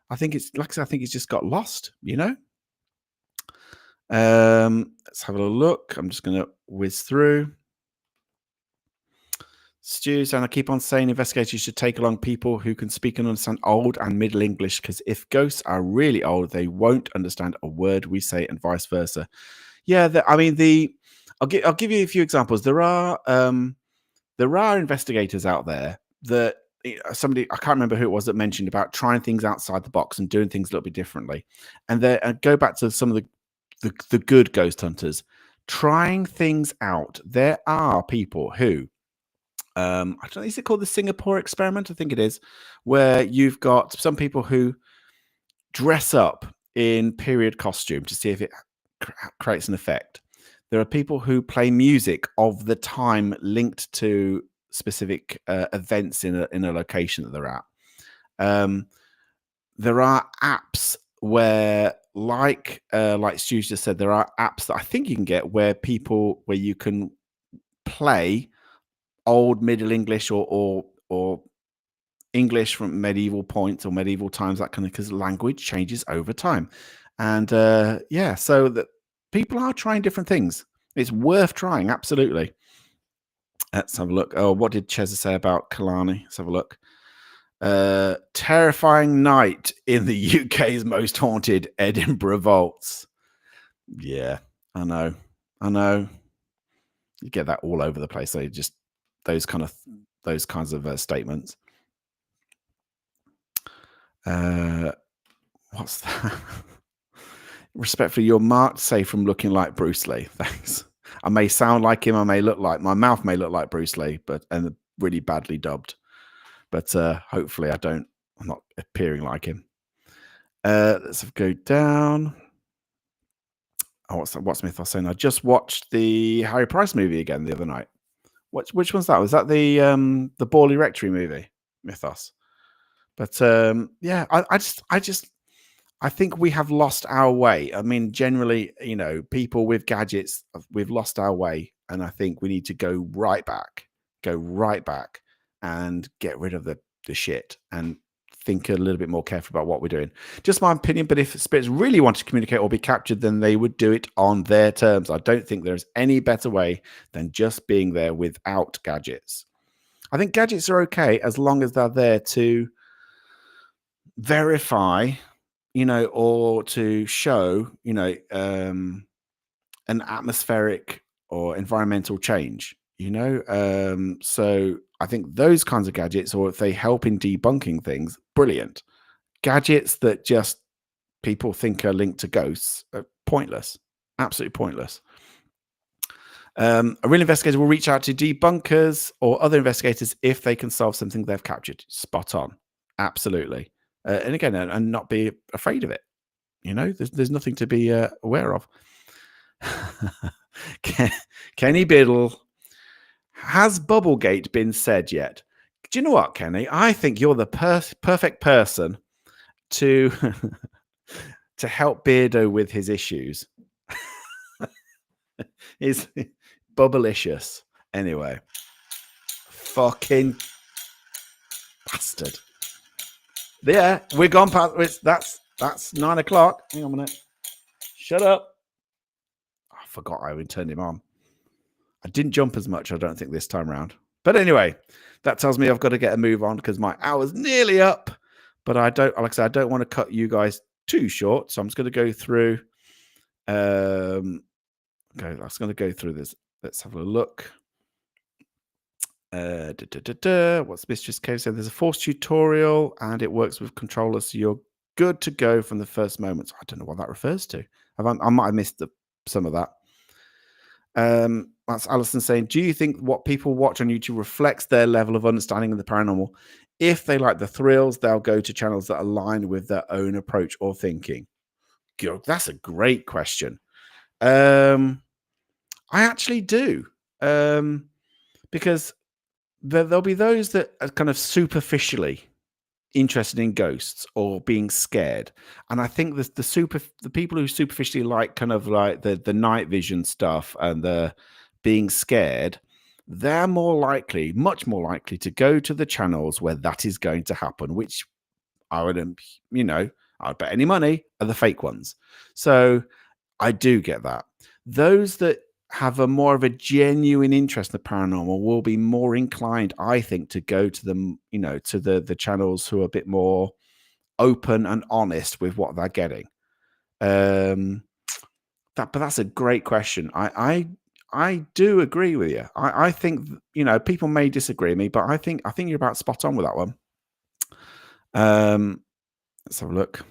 I think it's like I said, I think it's just got lost, Let's have a look. I'm just going to whiz through. Stu's, and I keep on saying investigators should take along people who can speak and understand Old and Middle English, because if ghosts are really old, they won't understand a word we say, and vice versa. Yeah, I'll give you a few examples. There are investigators out there that somebody, I can't remember who it was, that mentioned about trying things outside the box and doing things a little bit differently, and go back to some of the good ghost hunters trying things out. There are people who. I don't know, is it called the Singapore experiment? I think it is, where you've got some people who dress up in period costume to see if it creates an effect. There are people who play music of the time linked to specific events in a location that they're at. There are apps where, like Stu just said, there are apps that I think you can get where you can play Old Middle English or English from medieval points or medieval times, that kind of, because language changes over time. And so that people are trying different things. It's worth trying, absolutely. Let's have a look. Oh, what did Cheza say about Kalani? Let's have a look. Terrifying night in the UK's most haunted Edinburgh vaults. Yeah, I know. You get that all over the place. So just those kinds of statements. What's that? Respectfully, you're marked safe from looking like Bruce Lee. Thanks. I may sound like him. I may look like my mouth may look like Bruce Lee, but and really badly dubbed. But hopefully, I'm not appearing like him. Let's go down. Oh, what's Mythos saying? I just watched the Harry Price movie again the other night. Which one's that? Was that the Borley Rectory movie? Mythos. But yeah, I think we have lost our way. I mean, generally, people with gadgets, we've lost our way, and I think we need to go right back and get rid of the shit and think a little bit more careful about what we're doing. Just my opinion, but if spirits really want to communicate or be captured, then they would do it on their terms. I don't think there's any better way than just being there without gadgets. I think gadgets are okay as long as they're there to verify, or to show, an atmospheric or environmental change, so I think those kinds of gadgets, or if they help in debunking things, brilliant. Gadgets that just people think are linked to ghosts are pointless, absolutely pointless. A real investigator will reach out to debunkers or other investigators if they can solve something they've captured. Spot on. Absolutely. And again, and not be afraid of it. There's nothing to be aware of. Kenny Biddle, has Bubblegate been said yet? Do you know what, Kenny? I think you're the perfect person to to help Beardo with his issues. He's bubblicious. Anyway, fucking bastard. Yeah, we're gone past. That's 9 o'clock. Hang on a minute. Shut up. I forgot I turned him on. I didn't jump as much, I don't think, this time around. But anyway, that tells me I've got to get a move on because my hour's nearly up. But I don't want to cut you guys too short. So I'm just going to go through. Okay, I'm just going to go through this. Let's have a look. What's Mistress Cave said? There's a Force tutorial and it works with controllers, so you're good to go from the first moments. I don't know what that refers to. I might have missed some of that. That's Alison saying, do you think what people watch on YouTube reflects their level of understanding of the paranormal? If they like the thrills, they'll go to channels that align with their own approach or thinking. God, that's a great question. I actually do. Because there'll be those that are kind of superficially interested in ghosts or being scared, and I think the people who superficially like kind of like the night vision stuff and the being scared, they're much more likely to go to the channels where that is going to happen, which I'd bet any money are the fake ones. So I do get that. Those that have a more of a genuine interest in the paranormal will be more inclined, I think, to go to them, to the channels who are a bit more open and honest with what they're getting. But that's a great question. I do agree with you. I think people may disagree with me, but I think you're about spot on with that one. Let's have a look.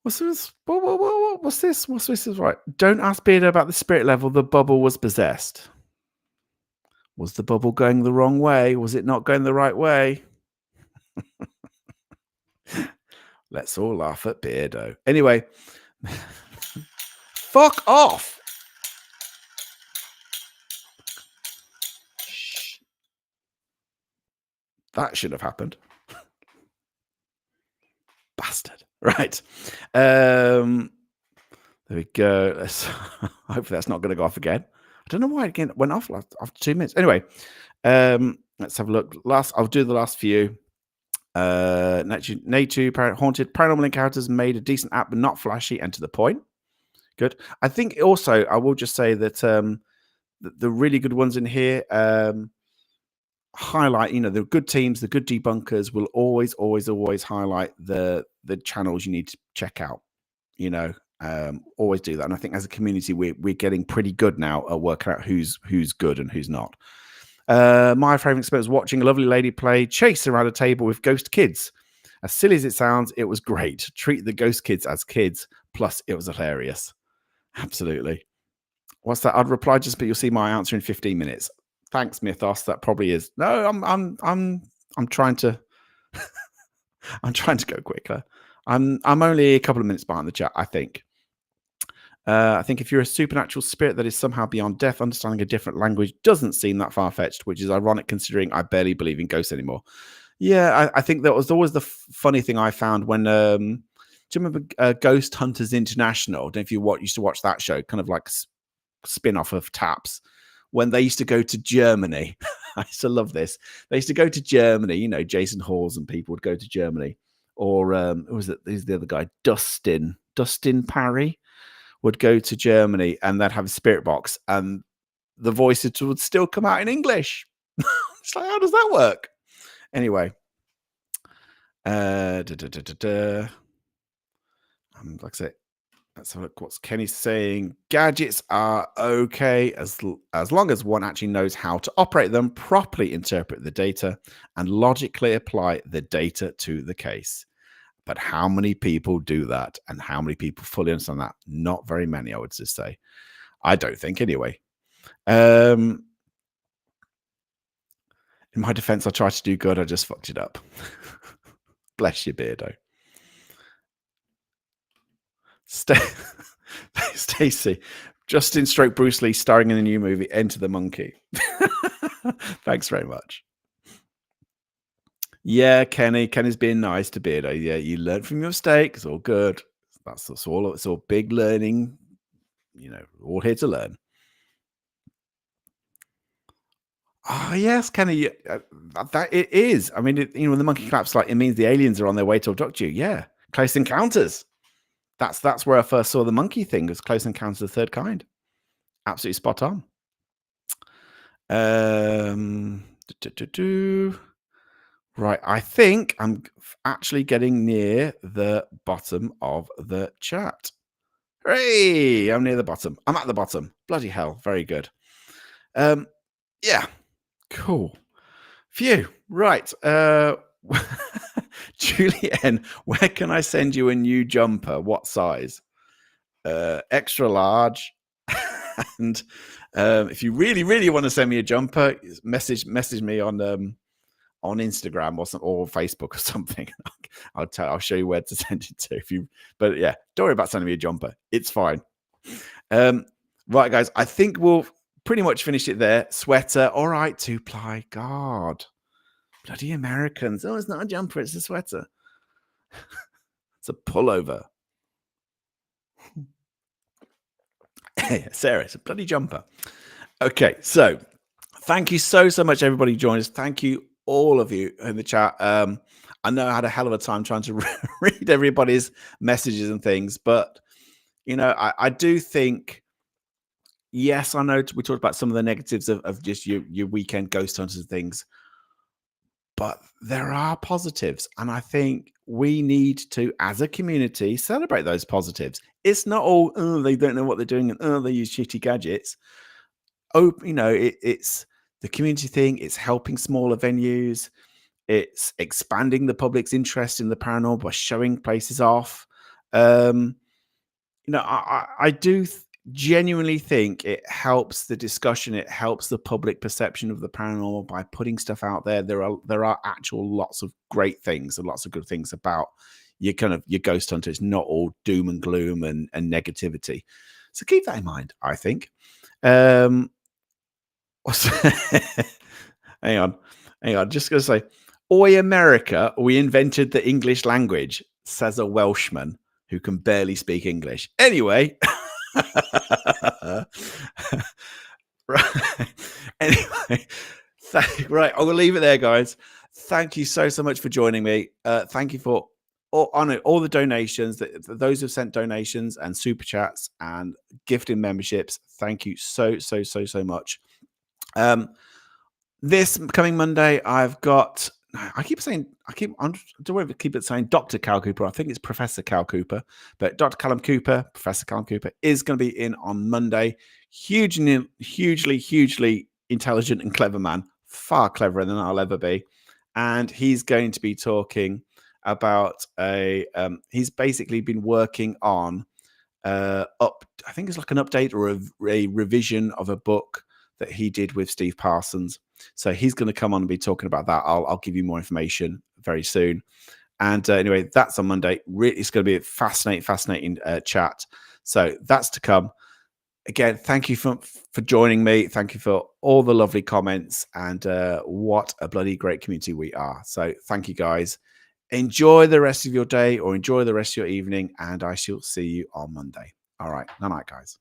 What's this? What's this? What's this? Is right. Don't ask Beardo about the spirit level. The bubble was possessed. Was the bubble going the wrong way? Was it not going the right way? Let's all laugh at Beardo. Anyway, fuck off. Shh. That should have happened. Bastard. Right. There we go. Hopefully that's not going to go off again. I don't know why it went off after 2 minutes. Anyway, let's have a look. I'll do the last few. Natu Haunted Paranormal Encounters made a decent app, but not flashy and to the point. Good. I think also I will just say that the really good ones in here highlight, the good teams, the good debunkers will always highlight the channels you need to check out. Always do that. And I think as a community, we're getting pretty good now at working out who's good and who's not. My favorite experience was watching a lovely lady play chase around a table with ghost kids. As silly as it sounds, it was great. Treat the ghost kids as kids. Plus, it was hilarious. Absolutely. What's that? I'd reply just, but you'll see my answer in 15 minutes. Thanks, Mythos. That probably is. No, I'm trying to I'm trying to go quicker. I'm only a couple of minutes behind the chat, I think. I think if you're a supernatural spirit that is somehow beyond death, understanding a different language doesn't seem that far-fetched, which is ironic considering I barely believe in ghosts anymore. Yeah, I think that was always the funny thing I found when do you remember Ghost Hunters International? I don't know if you used to watch that show, kind of like spin-off of Taps, when they used to go to Germany. I used to love this. They used to go to Germany, you know, Jason Hawes and people would go to Germany. Or who was it? Who's the other guy? Dustin Parry would go to Germany and they'd have a spirit box and the voices would still come out in English. It's like, how does that work? Anyway. Like I said, let's have a look what's Kenny's saying. Gadgets are okay as long as one actually knows how to operate them, properly interpret the data, and logically apply the data to the case. But how many people do that? And how many people fully understand that? Not very many, I would just say. I don't think, anyway. In my defense, I tried to do good. I just fucked it up. Bless you, Beardo. Stacey, Justin stroke Bruce Lee starring in the new movie Enter the Monkey. Thanks very much. Yeah, Kenny's being nice to Beardo. Yeah, you learn from your mistake. It's all good. That's all. It's all big learning. You know, we're all here to learn. Oh yes, Kenny. That it is. I mean, when the monkey claps, like it means the aliens are on their way to abduct you. Yeah, Close Encounters. That's where I first saw the monkey thing. Was Close Encounters of the Third Kind. Absolutely spot on. Right, I think I'm actually getting near the bottom of the chat. Hey, I'm near the bottom. I'm at the bottom. Bloody hell, very good. Yeah, cool. Phew. Right. Julianne, where can I send you a new jumper? What size? Extra large. And if you really want to send me a jumper, message me on Instagram or Facebook or something. I'll show you where to send it to. But yeah, don't worry about sending me a jumper. It's fine. Right, guys. I think we'll pretty much finish it there. Sweater, all right. 2-ply. God, bloody Americans. Oh, it's not a jumper. It's a sweater. It's a pullover. Sarah, it's a bloody jumper. Okay, so thank you so much, everybody who joined us. Thank you, all of you in the chat. I know I had a hell of a time trying to read everybody's messages and things, but you know, I do think, yes, I know we talked about some of the negatives of just your weekend ghost hunters and things, but there are positives, and I think we need to, as a community, celebrate those positives. It's not all, oh, they don't know what they're doing, and oh, they use shitty gadgets. Oh, you know, it's the community thing. It's helping smaller venues. It's expanding the public's interest in the paranormal by showing places off. You know, I do genuinely think it helps the discussion. It helps the public perception of the paranormal by putting stuff out there. There are actual lots of great things and lots of good things about your ghost hunter. It's not all doom and gloom and negativity. So keep that in mind, I think. Hang on. Just gonna say, oi America, we invented the English language, says a Welshman who can barely speak English. Anyway. Right. Anyway, right. I'm gonna leave it there, guys. Thank you so much for joining me. Thank you for all the donations, those who've sent donations and super chats and gifting memberships. Thank you so much. This coming Monday, I've got. I keep saying Dr. Cal Cooper. I think it's Professor Cal Cooper, but Dr. Callum Cooper, Professor Callum Cooper, is going to be in on Monday. Hugely intelligent and clever man, far cleverer than I'll ever be, and he's going to be talking about he's basically been working on I think it's like an update or a revision of a book that he did with Steve Parsons. So he's going to come on and be talking about that. I'll give you more information very soon. And anyway, that's on Monday. Really, it's going to be a fascinating chat. So that's to come. Again, thank you for joining me. Thank you for all the lovely comments, and what a bloody great community we are. So thank you, guys. Enjoy the rest of your day or enjoy the rest of your evening, and I shall see you on Monday. All right. Night, guys.